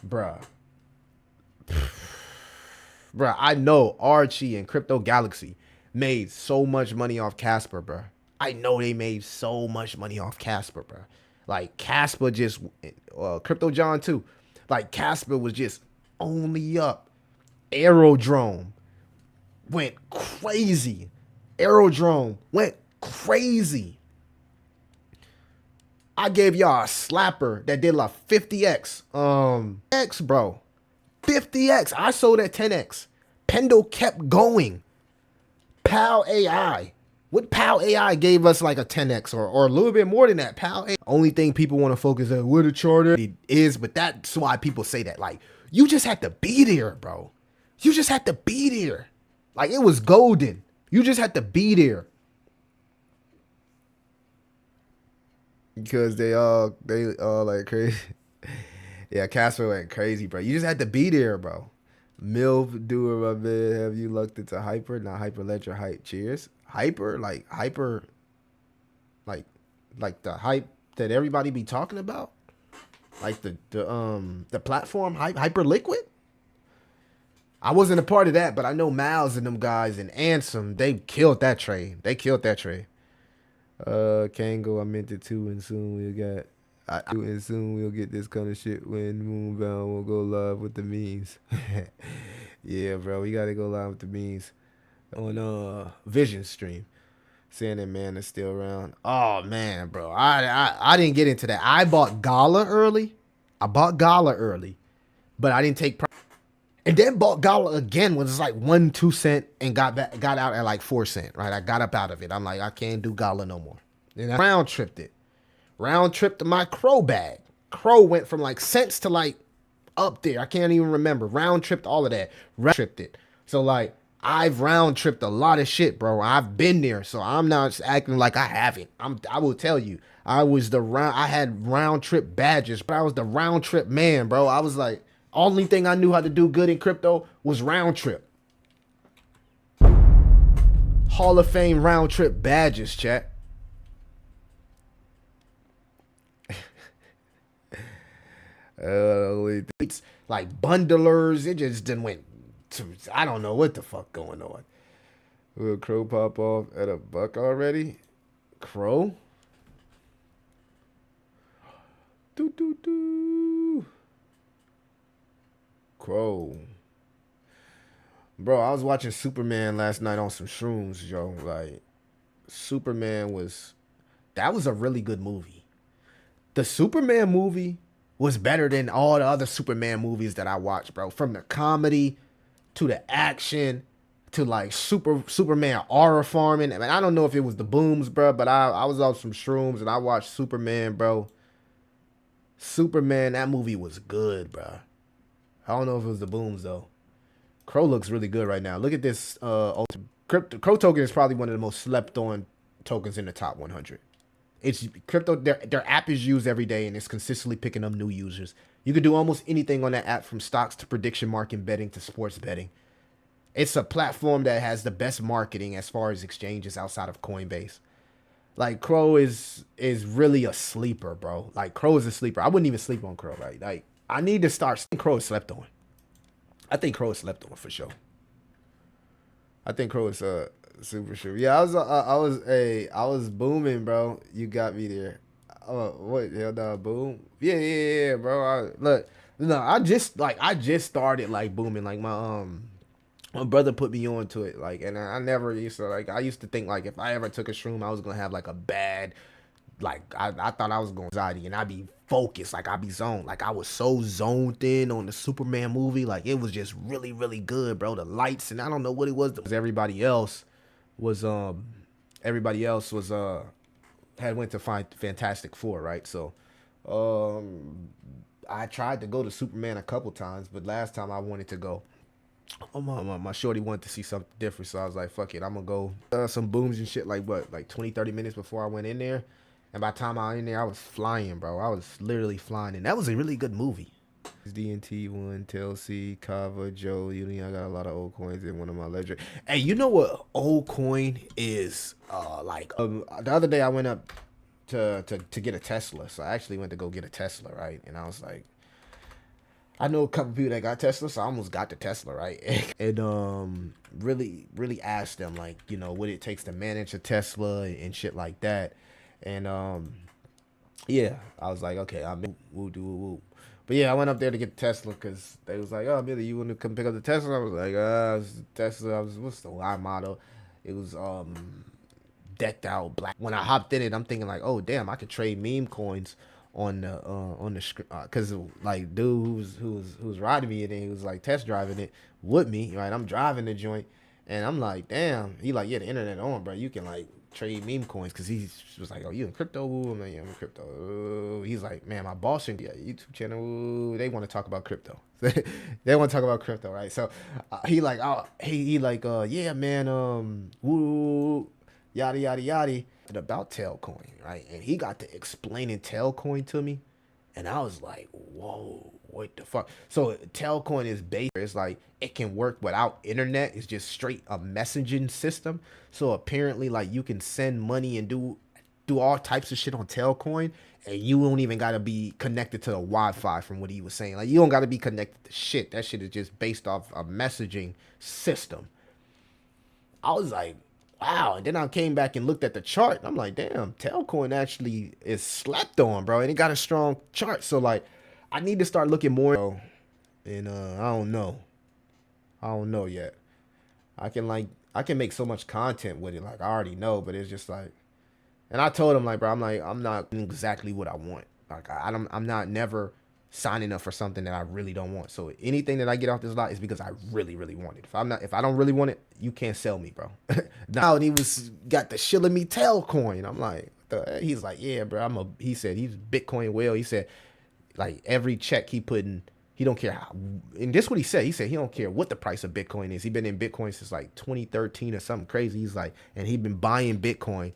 S1: Bro. Bro, I know Archie and Crypto Galaxy made so much money off Casper, bro. I know they made so much money off Casper, bro. Like, Casper just... Crypto John, too. Like, Casper was just only up. Aerodrome went crazy. Aerodrome went crazy. I gave y'all a slapper that did like 50x. X, bro. 50x. I sold at 10x. Pendle kept going. Pal AI. What Pal AI gave us like a 10x or a little bit more than that. Pal AI. Only thing people want to focus on where the charter is, but that's why people say that. Like, you just had to be there, bro. You just had to be there. Like, it was golden. You just had to be there. Because they all like crazy. Yeah, Casper went crazy, bro. You just had to be there, bro. MILF doer, my man. Have you looked into Hyper? Not Hyper Ledger hype. Cheers. Hyper, like the hype that everybody be talking about, like the platform Hyper Liquid. I wasn't a part of that, but I know Miles and them guys and Ansem, they killed that trade. Kango, I meant it too, and soon we'll get this kind of shit when Moonbound will go live with the memes. Yeah, bro, we gotta go live with the memes on Vision stream. Saying that man is still around. Oh man, bro. I didn't get into that. I bought Gala early. But I didn't take and then bought Gala again when it's like 1-2 cent and got out at like 4 cent, right? I got up out of it. I'm like, I can't do Gala no more. And I round tripped to my Crow bag. Crow went from like cents to like up there. I can't even remember. Round tripped all of that. Round tripped it. So like, I've round tripped a lot of shit, bro. I've been there, so I'm not acting like I haven't. I will tell you, I had round trip badges, but I was the round trip man, bro. I was like, only thing I knew how to do good in crypto was round trip. Hall of Fame round trip badges, chat. It's like bundlers. It just didn't went. I don't know what the fuck going on. Will Crow pop off at $1 already? Crow? Do do do. Crow. Bro, I was watching Superman last night on some shrooms, yo. Like, Superman was that was a really good movie. The Superman movie was better than all the other Superman movies that I watched, bro. From the comedy to the action to like Superman aura farming. I mean, I don't know if it was the booms, bro, but I was on some shrooms and I watched Superman, bro. Superman, that movie was good, bro. I don't know if it was the booms though. Crow looks really good right now. Look at this. Crow token is probably one of the most slept on tokens in the top 100. It's crypto. Their app is used every day and it's consistently picking up new users. You can do almost anything on that app, from stocks to prediction market betting to sports betting. It's a platform that has the best marketing as far as exchanges outside of Coinbase. Like, Crow is really a sleeper, bro. Like, Crow is a sleeper. I wouldn't even sleep on Crow, right? Like, I need to start. Crow is slept on. I think Crow is slept on for sure. I think Crow is super sure. Yeah, I was booming, bro. You got me there. Oh, what? Hell no, boom. Yeah, bro. I just started like booming. Like my brother put me on to it. Like, and I never used to like. I used to think like if I ever took a shroom, I was gonna have like a bad. Like, I thought I was going anxiety and I'd be focused, like I'd be zoned. Like, I was so zoned in on the Superman movie. Like, it was just really, really good, bro. The lights, and I don't know what it was. Everybody else was had went to find Fantastic Four, right? So I tried to go to Superman a couple times, but last time I wanted to go, my shorty wanted to see something different, so I was like, fuck it, I'm gonna go some booms and shit, like 20-30 minutes before I went in there. And by the time I was in there, I was flying, bro. I was literally flying. And that was a really good movie. DNT1, Telsey, Kava, Joe, I got a lot of old coins in one of my ledger. Hey, you know what old coin is? The other day I went up to get a Tesla. So I actually went to go get a Tesla, right? And I was like, I know a couple people that got Tesla, so I almost got the Tesla, right? And really, really asked them, like, what it takes to manage a Tesla and shit like that. And yeah, I was like, okay, I'm woo do woo. But yeah, I went up there to get the Tesla because they was like, oh, Billy, you want to come pick up the Tesla? I was like, Tesla. What's the Y model? It was decked out black. When I hopped in it, I'm thinking like, oh damn, I could trade meme coins on the screen, because like dude who was riding me and he was like test driving it with me, right? I'm driving the joint and I'm like, damn. He like, yeah, the internet on, bro. You can like trade meme coins, because he was like, oh, you in crypto? I'm like, yeah, I'm in crypto. He's like, man, my boss and YouTube channel, they want to talk about crypto. They want to talk about crypto, right? So he like, yeah, man, woo, yada yada yada, about Tailcoin, right? And he got to explaining Tailcoin to me, and I was like, whoa, what the fuck? So Tailcoin is based, it's like it can work without internet. It's just straight a messaging system. So apparently, like, you can send money and do all types of shit on Tailcoin, and you don't even gotta be connected to the Wi-Fi, from what he was saying. Like, you don't gotta be connected to shit. That shit is just based off a messaging system. I was like, wow. And then I came back and looked at the chart. And I'm like, damn, Tailcoin actually is slept on, bro. And it got a strong chart. So like, I need to start looking more. And I don't know yet. I can make so much content with it. Like, I already know, but it's just like, and I told him, like, bro, I'm not exactly what I want. Like, I'm not never signing up for something that I really don't want. So anything that I get off this lot is because I really, really want it. If I don't really want it, you can't sell me, bro. Now, and he got the shilling me Tailcoin. I'm like, he's like, yeah, bro. He said he's Bitcoin whale. He said, like, every check he putting, he don't care how. And this is what he said. He said he don't care what the price of Bitcoin is. He been in Bitcoin since like 2013 or something crazy. He's like, and he been buying Bitcoin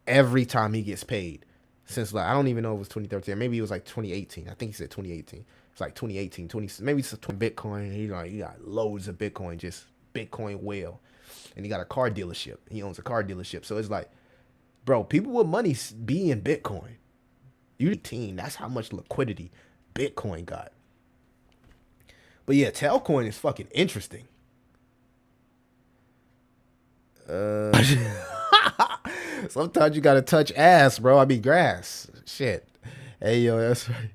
S1: every time he gets paid. Since, like, I don't even know if it was 2013. Maybe it was like 2018. I think he said 2018. It's like 2018, maybe it's 20 Bitcoin. He got loads of Bitcoin, just Bitcoin whale. And he got a car dealership. He owns a car dealership. So it's like, bro, people with money be in Bitcoin. You 18, that's how much liquidity Bitcoin got. But yeah, Tailcoin is fucking interesting. Sometimes you gotta touch ass, bro. I mean, grass. Shit. Hey yo, that's right.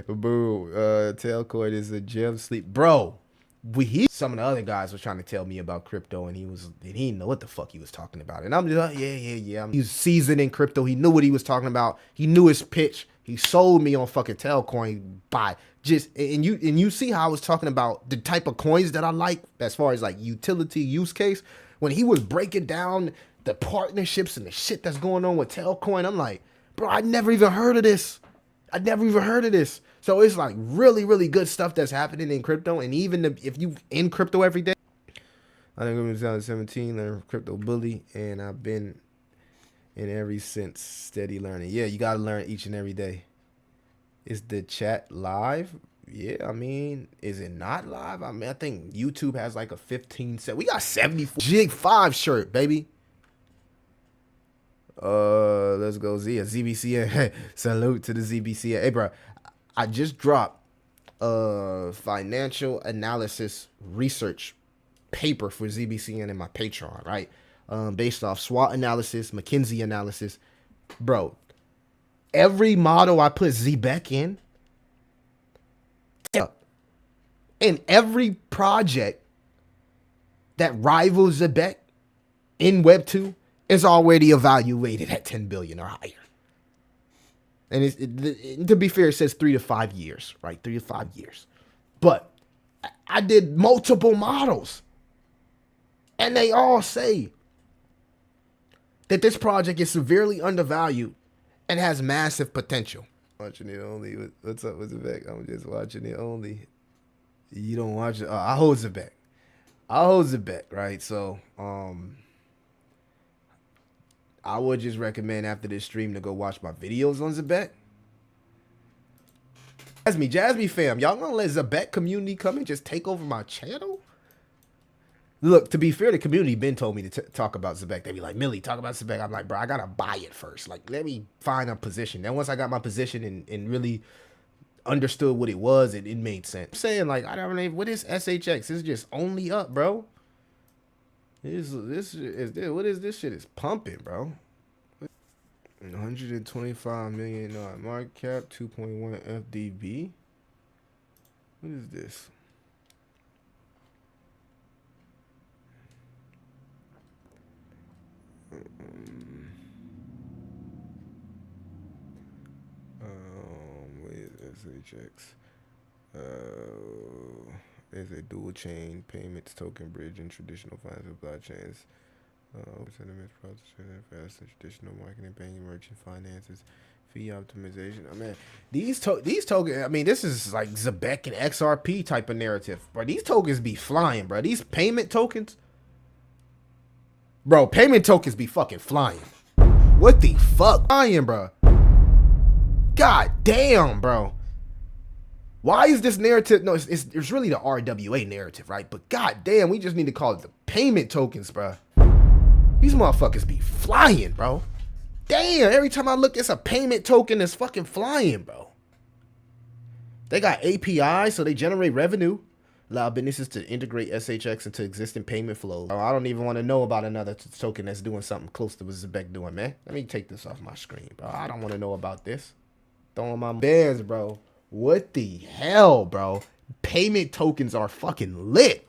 S1: Boo. Tailcoin is a gem sleep, bro. Some of the other guys were trying to tell me about crypto, and he didn't know what the fuck he was talking about. And I'm just like, yeah. He's seasoned in crypto. He knew what he was talking about. He knew his pitch. He sold me on fucking Tailcoin by just and you see how I was talking about the type of coins that I like as far as like utility use case. When he was breaking down the partnerships and the shit that's going on with Tailcoin, I'm like, bro, I never even heard of this. So it's like really, really good stuff that's happening in crypto. And even if you in crypto every day, I think it was 2017, learned crypto bully, and I've been in every since, steady learning. Yeah, you gotta learn each and every day. Is the chat live? Yeah, I mean, is it not live? I mean, I think YouTube has like a 15 set. We got 74 Jig 5 shirt, baby. Let's go ZBCA. Salute to the ZBCA. Hey, bro, I just dropped a financial analysis research paper for ZBCN in my Patreon, right? Based off SWOT analysis, McKinsey analysis. Bro, every model I put ZBEC in every project that rivals ZBEC in Web 2 is already evaluated at 10 billion or higher. And to be fair, it says 3 to 5 years, right? 3 to 5 years. But I did multiple models, and they all say that this project is severely undervalued and has massive potential. Watching it only. What's up with ZBEC? I'm just watching it only. You don't watch it. I hold ZBEC, right? So, I would just recommend after this stream to go watch my videos on ZBEC. Jasmy fam, y'all gonna let ZBEC community come and just take over my channel? Look, to be fair, the community been told me to talk about ZBEC. They be like, Millie, talk about ZBEC. I'm like, bro, I gotta buy it first. Like, let me find a position. Then once I got my position and really understood what it was, it made sense. I'm saying, like, I don't know, what is SHX? It's just only up, bro. What is this shit is pumping, bro. 125 million market cap, 2.1 FDB. What is this? What is SHX? There's a dual chain payments token bridge in traditional financial blockchains. Sentiments processing fast and traditional marketing, banking, merchant finances, fee optimization. I mean, these tokens. I mean, this is like ZBEC and XRP type of narrative, bro. These tokens be flying, bro. These payment tokens, bro. Payment tokens be fucking flying. What the fuck, flying, bro? God damn, bro. Why is this narrative? No, it's really the RWA narrative, right? But god damn, we just need to call it the payment tokens, bro. These motherfuckers be flying, bro. Damn, every time I look, it's a payment token that's fucking flying, bro. They got APIs, so they generate revenue. Allow businesses to integrate SHX into existing payment flows. Oh, I don't even want to know about another token that's doing something close to what ZBEC doing, man. Let me take this off my screen, bro. I don't want to know about this. Throwing my bands, bro. What the hell, bro? Payment tokens are fucking lit.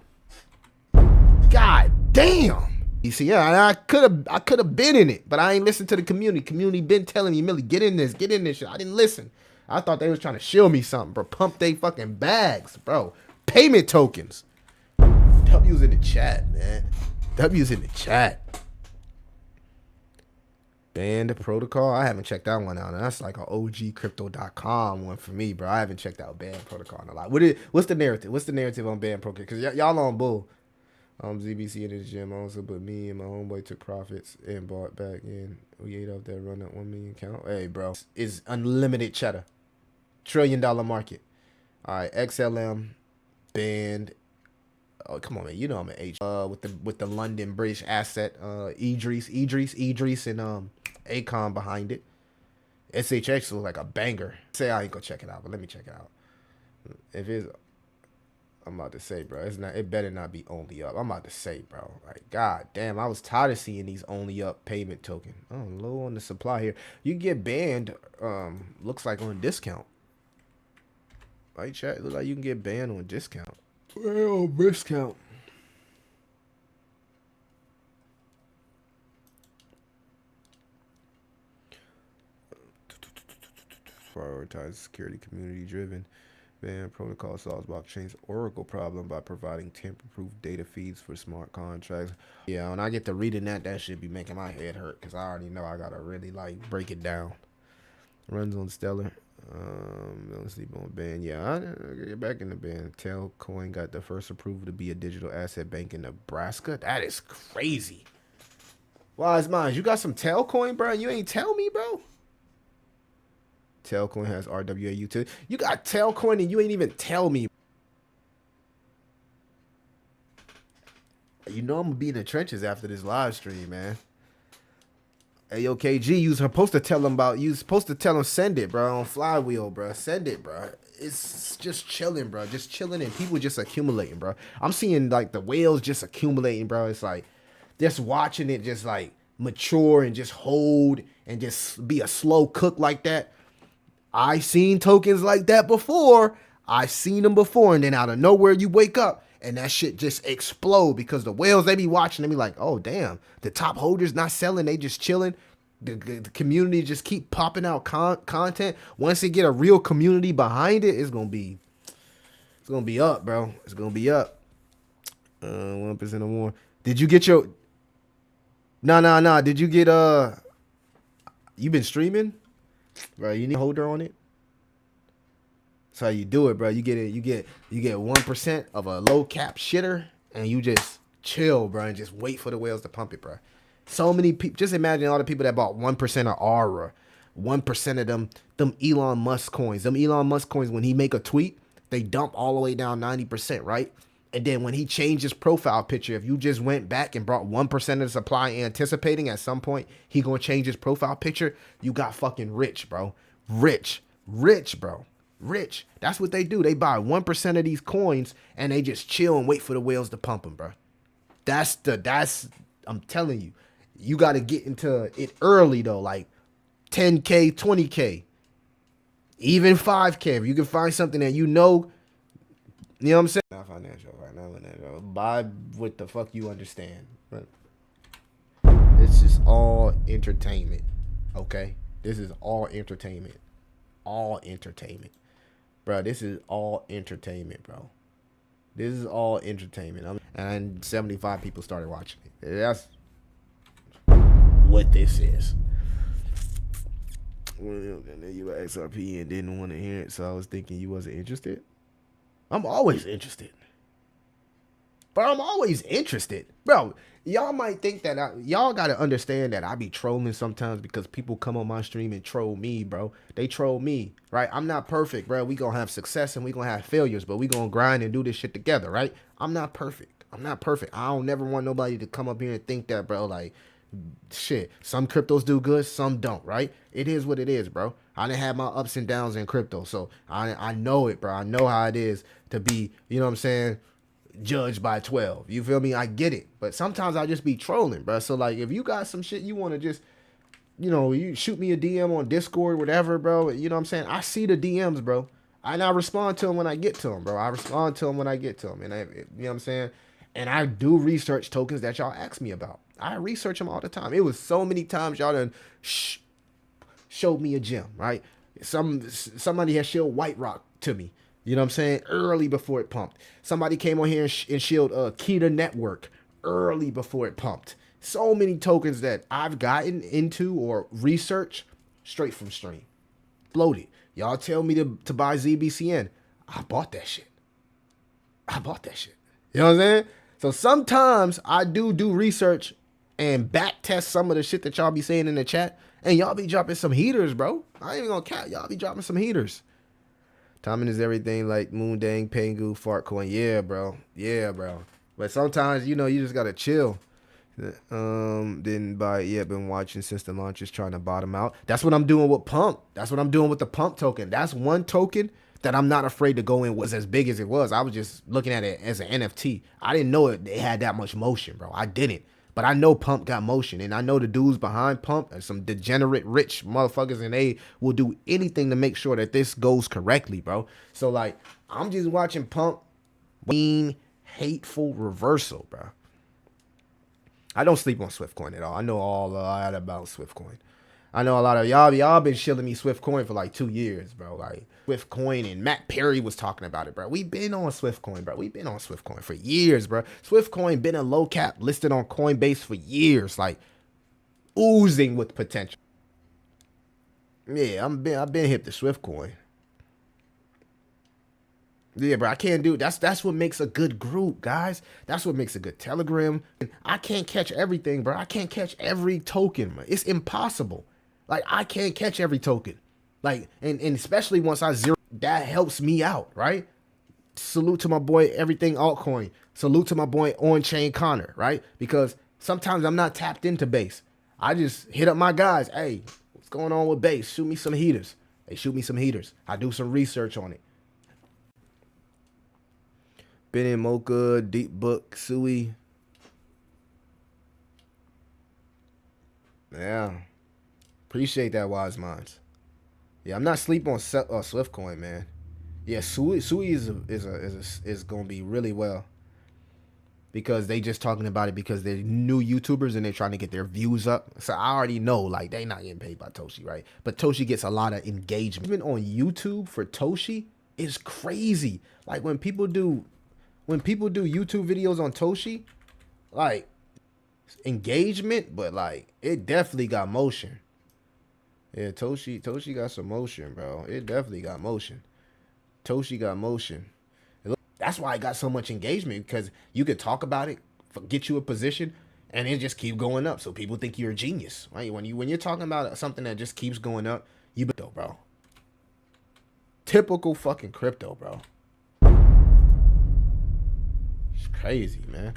S1: God damn. You see, yeah, I could have been in it, but I ain't listened to the community. Community been telling me, Millie, get in this shit. I didn't listen. I thought they was trying to shill me something, bro. Pump they fucking bags, bro. Payment tokens. W's in the chat, man. W's in the chat. Band protocol. I haven't checked that one out. That's like an OGCrypto.com one for me, bro. I haven't checked out Band protocol in a lot. What's the narrative? What's the narrative on Band protocol? Because y'all on bull. ZBC in his gym also, but me and my homeboy took profits and bought back in. We ate off that run at 1 million count. Hey, bro, it's unlimited cheddar, $1 trillion market. All right, XLM, Band. Oh, come on, man. You know I'm an H. With the London British asset, Idris, and Akon behind it. SHX was like a banger. Say I ain't gonna check it out, but let me check it out. If it's I'm about to say, bro. It's not. It better not be only up. I'm about to say, bro. Like, god damn, I was tired of seeing these only up payment token. Oh, low on the supply here. You get banned. Looks like on discount. Right, chat. Look like you can get banned on discount. Well, discount. Prioritize security, community driven. Ban protocol solves blockchain's Oracle problem by providing tamper-proof data feeds for smart contracts. Yeah, when I get to reading that should be making my head hurt because I already know I gotta really like break it down. Runs on Stellar. Don't sleep on ban. Yeah, I get back in the ban. Altcoin got the first approval to be a digital asset bank in Nebraska. That is crazy. Wise minds, you got some Altcoin, bro? You ain't tell me, bro. Altcoin has RWA utility. You got Altcoin and you ain't even tell me. You know I'm gonna be in the trenches after this live stream, man. Hey, yo, KG, you supposed to tell him send it, bro, on Flywheel, bro. Send it, bro. It's just chilling, bro. Just chilling and people just accumulating, bro. I'm seeing like the whales just accumulating, bro. It's like just watching it just like mature and just hold and just be a slow cook like that. I seen tokens like that before. I seen them before, and then out of nowhere you wake up and that shit just explode because the whales, they be watching, they be like, oh damn, the top holders not selling, they just chilling. The community just keep popping out content. Once they get a real community behind it, it's gonna be up, bro. It's gonna be up. 1% or more. Did you get your? Nah. Did you get you been streaming? Bro, you need a holder on it. That's how you do it, bro. You get 1% of a low cap shitter, and you just chill, bro, and just wait for the whales to pump it, bro. So many people. Just imagine all the people that bought 1% of Aura, 1% of them Elon Musk coins. Them Elon Musk coins, when he make a tweet, they dump all the way down 90%, right? And then when he changed his profile picture, if you just went back and brought 1% of the supply anticipating at some point he gonna change his profile picture, you got fucking rich, bro. Rich, bro. Rich. That's what they do. They buy 1% of these coins and they just chill and wait for the whales to pump them, bro. I'm telling you, you got to get into it early though, like 10K, 20K, even 5K. If you can find something that you know what I'm saying? Not financial, right? Not financial. Buy what the fuck you understand. But this is all entertainment, okay? This is all entertainment. All entertainment. Bro, this is all entertainment, bro. This is all entertainment. And 75 people started watching it. That's what this is. Well, you were XRP and didn't want to hear it, so I was thinking you wasn't interested. I'm always interested. But I'm always interested. Bro, y'all might think that y'all got to understand that I be trolling sometimes because people come on my stream and troll me, bro. They troll me, right? I'm not perfect, bro. We going to have success and we going to have failures, but we going to grind and do this shit together, right? I'm not perfect. I don't never want nobody to come up here and think that, bro, like, shit, some cryptos do good, some don't, right? It is what it is, bro. I done had my ups and downs in crypto, so I know it, bro. I know how it is to be, you know what I'm saying, judged by 12. You feel me? I get it. But sometimes I just be trolling, bro. So, like, if you got some shit you want to just, you know, you shoot me a DM on Discord, whatever, bro. You know what I'm saying? I see the DMs, bro. And I respond to them when I get to them, bro. I respond to them when I get to them. And you know what I'm saying? And I do research tokens that y'all ask me about. I research them all the time. It was so many times y'all done showed me a gem, right? Somebody has showed White Rock to me. You know what I'm saying? Early before it pumped. Somebody came on here and showed Kita Network early before it pumped. So many tokens that I've gotten into or research straight from stream. Bloated. Y'all tell me to buy ZBCN. I bought that shit. You know what I'm saying? So sometimes I do research and back test some of the shit that y'all be saying in the chat. And y'all be dropping some heaters, bro. I ain't even gonna cap. Y'all be dropping some heaters. Timing is everything like Moondang, Pengu, Fartcoin. Yeah, bro. But sometimes, you know, you just gotta chill. Didn't buy it yet. Been watching since the launch is trying to bottom out. That's what I'm doing with Pump. That's what I'm doing with the Pump token. That's one token that I'm not afraid to go in was as big as it was. I was just looking at it as an NFT. I didn't know it had that much motion, bro. I didn't. But I know Pump got motion, and I know the dudes behind Pump are some degenerate rich motherfuckers, and they will do anything to make sure that this goes correctly, bro. So, like, I'm just watching Pump mean, hateful reversal, bro. I don't sleep on Swiftcoin at all. I know all that about Swiftcoin. I know a lot of y'all been shilling me Swiftcoin for like 2 years, bro. Like Swiftcoin, and Matt Perry was talking about it, bro. We've been on Swiftcoin, bro. We've been on Swiftcoin for years, bro. Swiftcoin been a low cap listed on Coinbase for years, like oozing with potential. Yeah, I've been hip to Swiftcoin. Yeah, bro, I can't do that's what makes a good group, guys. That's what makes a good Telegram. I can't catch everything, bro. I can't catch every token, man. It's impossible. Like, I can't catch every token. Like, and especially once I zero, that helps me out, right? Salute to my boy Everything Altcoin. Salute to my boy On Chain Connor, right? Because sometimes I'm not tapped into base. I just hit up my guys. Hey, what's going on with base? Shoot me some heaters. They shoot me some heaters. I do some research on it. Been in Mocha, Deep Book, Sui. Yeah. Appreciate that, Wise Minds. Yeah, I'm not sleeping on Swiftcoin, man. Yeah, Sui is gonna be really well, because they just talking about it because they're new YouTubers and they're trying to get their views up. So I already know, like, they not getting paid by Toshi, right? But Toshi gets a lot of engagement. Even on YouTube for Toshi is crazy. Like, when people do YouTube videos on Toshi, like, engagement, but like, it definitely got motion. Yeah, Toshi got some motion, bro. It definitely got motion. Toshi got motion. That's why I got so much engagement, because you could talk about it, get you a position, and it just keep going up. So people think you're a genius, right? When you're talking about something that just keeps going up, you crypto, bro. Typical fucking crypto, bro. It's crazy, man.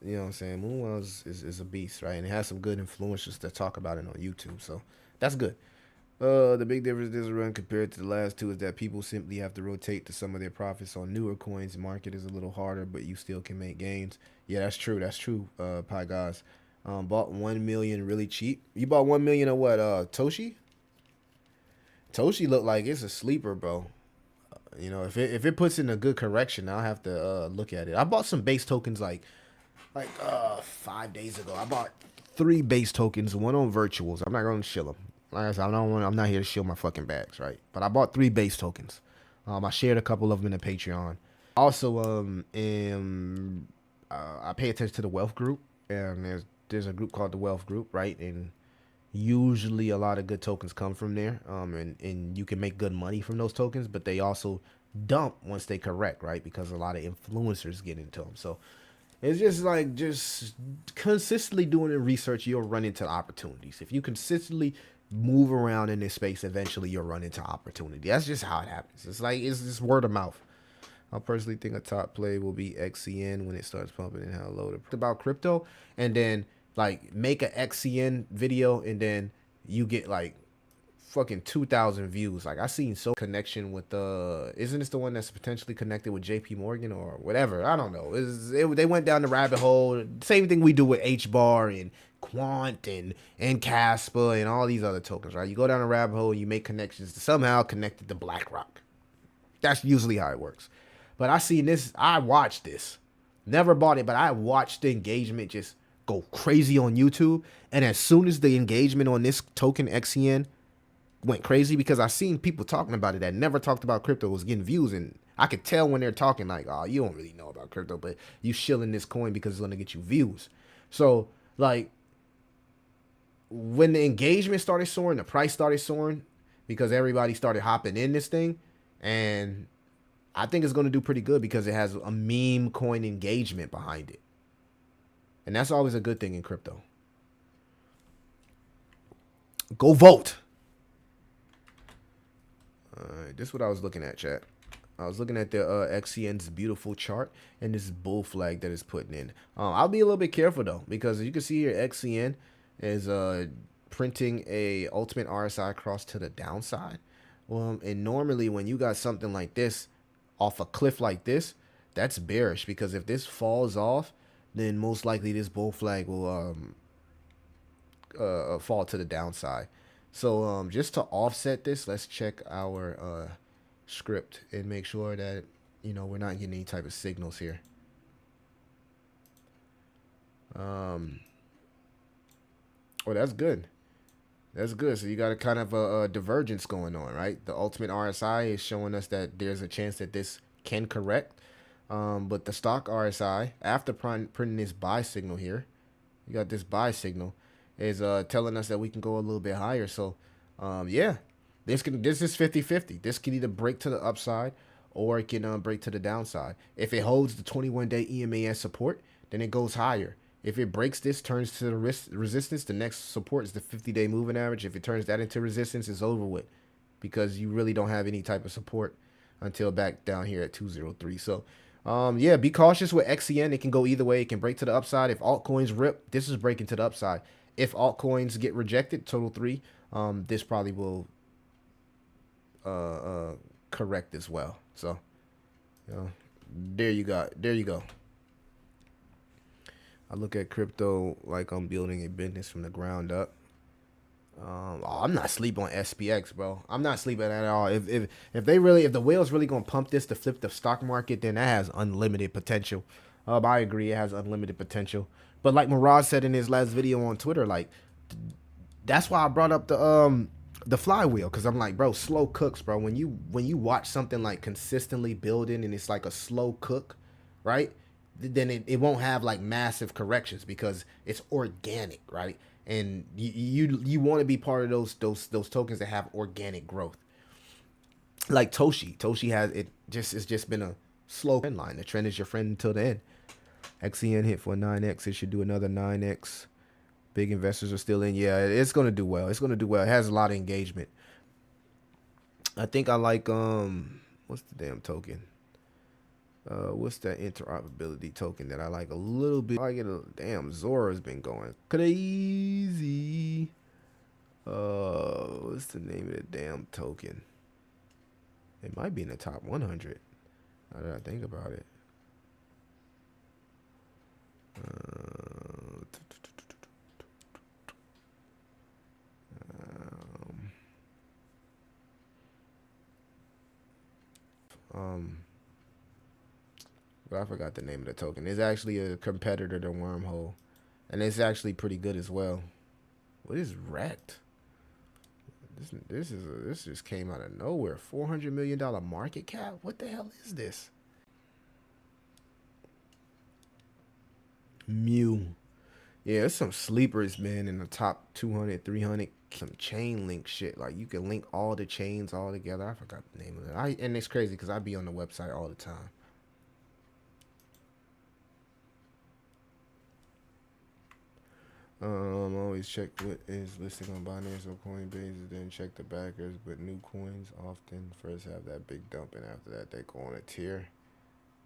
S1: You know what I'm saying? Moonwell is a beast, right? And it has some good influencers that talk about it on YouTube, so that's good. The big difference this run compared to the last two is that people simply have to rotate to some of their profits on newer coins. The market is a little harder, but you still can make gains. Yeah, that's true. That's true, Pi Guys. Bought 1 million really cheap. You bought 1 million of what, Toshi? Toshi looked like it's a sleeper, bro. You know, if it puts in a good correction, I'll have to look at it. I bought some base tokens like 5 days ago. I bought 3 base tokens, one on virtuals. I'm not gonna shill them. Like I said, I'm not here to shill my fucking bags, right? But I bought 3 base tokens. I shared a couple of them in the Patreon. Also, I pay attention to the Wealth Group, and there's a group called the Wealth Group, right? And usually a lot of good tokens come from there, and you can make good money from those tokens, but they also dump once they correct, right? Because a lot of influencers get into them. So it's just like, just consistently doing the research, you'll run into opportunities. If you consistently move around in this space, eventually you'll run into opportunity. That's just how it happens. It's like, it's just word of mouth. I personally think a top play will be XCN when it starts pumping and how low about crypto, and then like make a XCN video, and then you get like fucking 2,000 views. Like, I seen so connection with isn't this the one that's potentially connected with JP Morgan or whatever? I don't know. They went down the rabbit hole. Same thing we do with HBAR and Quant and Casper and all these other tokens, right? You go down a rabbit hole and you make connections to somehow connected to BlackRock. That's usually how it works. But I seen this. I watched this. Never bought it, but I watched the engagement just go crazy on YouTube. And as soon as the engagement on this token XCN went crazy, because I seen people talking about it that never talked about crypto was getting views, and I could tell when they're talking like, oh, you don't really know about crypto, but you shilling this coin because it's going to get you views. So like, when the engagement started soaring, the price started soaring because everybody started hopping in this thing, and I think it's going to do pretty good because it has a meme coin engagement behind it. And that's always a good thing in crypto. Go vote. This is what I was looking at, chat. I was looking at the XCN's beautiful chart and this bull flag that it's putting in. I'll be a little bit careful though, because as you can see here, XCN is printing a ultimate RSI cross to the downside. And normally when you got something like this off a cliff like this, that's bearish, because if this falls off, then most likely this bull flag will fall to the downside. So just to offset this, let's check our script and make sure that, you know, we're not getting any type of signals here. Oh, that's good. That's good. So you got a kind of a divergence going on, right? The ultimate RSI is showing us that there's a chance that this can correct. But the stock RSI, after printing this buy signal here, you got this buy signal, is telling us that we can go a little bit higher. So, yeah, this is 50-50. This can either break to the upside or it can break to the downside. If it holds the 21-day EMA as support, then it goes higher. If it breaks this, turns to the resistance, the next support is the 50-day moving average. If it turns that into resistance, it's over with, because you really don't have any type of support until back down here at 203. So, yeah, be cautious with XCN. It can go either way. It can break to the upside. If altcoins rip, this is breaking to the upside. If altcoins get rejected, total 3, this probably will correct as well. So, you know, there you go. There you go. I look at crypto like I'm building a business from the ground up. I'm not sleeping on SPX, bro. I'm not sleeping at all. If the whale's really gonna pump this to flip the stock market, then that has unlimited potential. I agree, it has unlimited potential. But like Mirage said in his last video on Twitter, like, that's why I brought up the flywheel, because I'm like, bro, slow cooks, bro. When you watch something like consistently building and it's like a slow cook, right? Then it won't have like massive corrections because it's organic, right? And you want to be part of those tokens that have organic growth. Like Toshi has it's just been a slow trend line. The trend is your friend until the end. XCN hit for 9x. It should do another 9x. Big investors are still in. Yeah, it's gonna do well. It's gonna do well. It has a lot of engagement. I think I like what's the damn token? What's that interoperability token that I like a little bit? I get a damn Zora's been going crazy. What's the name of the damn token? It might be in the top 100. Now that I think about it. But I forgot the name of the token. It's actually a competitor to Wormhole, and it's actually pretty good as well. What is wrecked? This just came out of nowhere. $400 million market cap. What the hell is this? Mew. Yeah, there's some sleepers, man, in the top 200, 300. Some chain link shit. Like, you can link all the chains all together. I forgot the name of it. And it's crazy because I be on the website all the time. Always check what is listed on Binance or Coinbase, then check the backers. But new coins often first have that big dump, and after that they go on a tear.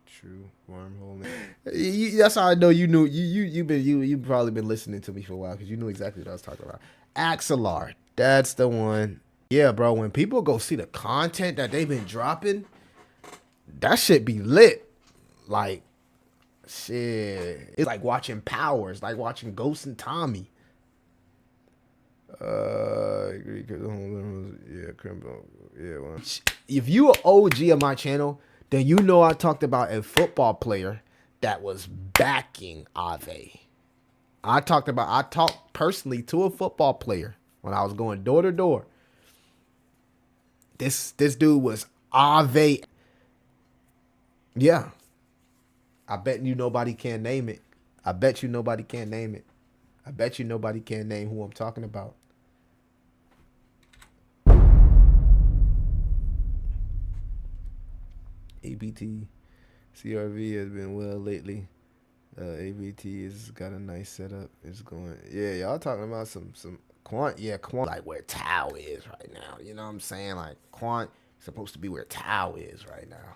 S1: True wormhole. That's how I know you knew. You've probably been listening to me for a while because you knew exactly what I was talking about. Axelar, that's the one. Yeah, bro. When people go see the content that they've been dropping, that shit be lit. Like, shit, it's like watching Power. It's like watching Ghost and Tommy. Yeah, criminal. Yeah. Well. If you an OG of my channel, then you know I talked about a football player that was backing Ave. I talked personally to a football player when I was going door to door. This dude was Ave. Yeah. I bet you nobody can name it. I bet you nobody can name it. I bet you nobody can name who I'm talking about. ABT CRV has been well lately. ABT has got a nice setup. It's going. Yeah, y'all talking about some quant. Yeah, quant like where Tau is right now. You know what I'm saying? Like quant supposed to be where Tau is right now.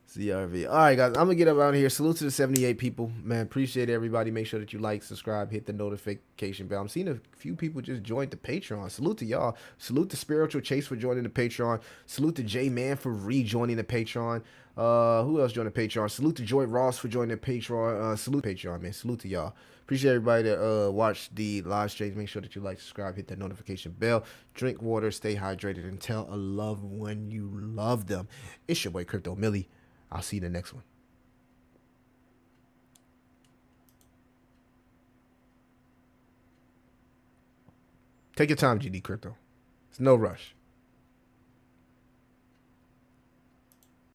S1: CRV. All right, guys. I'm gonna get up out of here. Salute to the 78 people, man. Appreciate everybody. Make sure that you like, subscribe, hit the notification bell. I'm seeing a few people just joined the Patreon. Salute to y'all. Salute to Spiritual Chase for joining the Patreon. Salute to J Man for rejoining the Patreon. Who else joined the Patreon? Salute to Joy Ross for joining the Patreon. Salute Patreon, man. Salute to y'all. Appreciate everybody that watch the live streams. Make sure that you like, subscribe, hit that notification bell. Drink water, stay hydrated, and tell a loved one you love them. It's your boy Crypto Millie. I'll see you in the next one. Take your time, GD Crypto. It's no rush.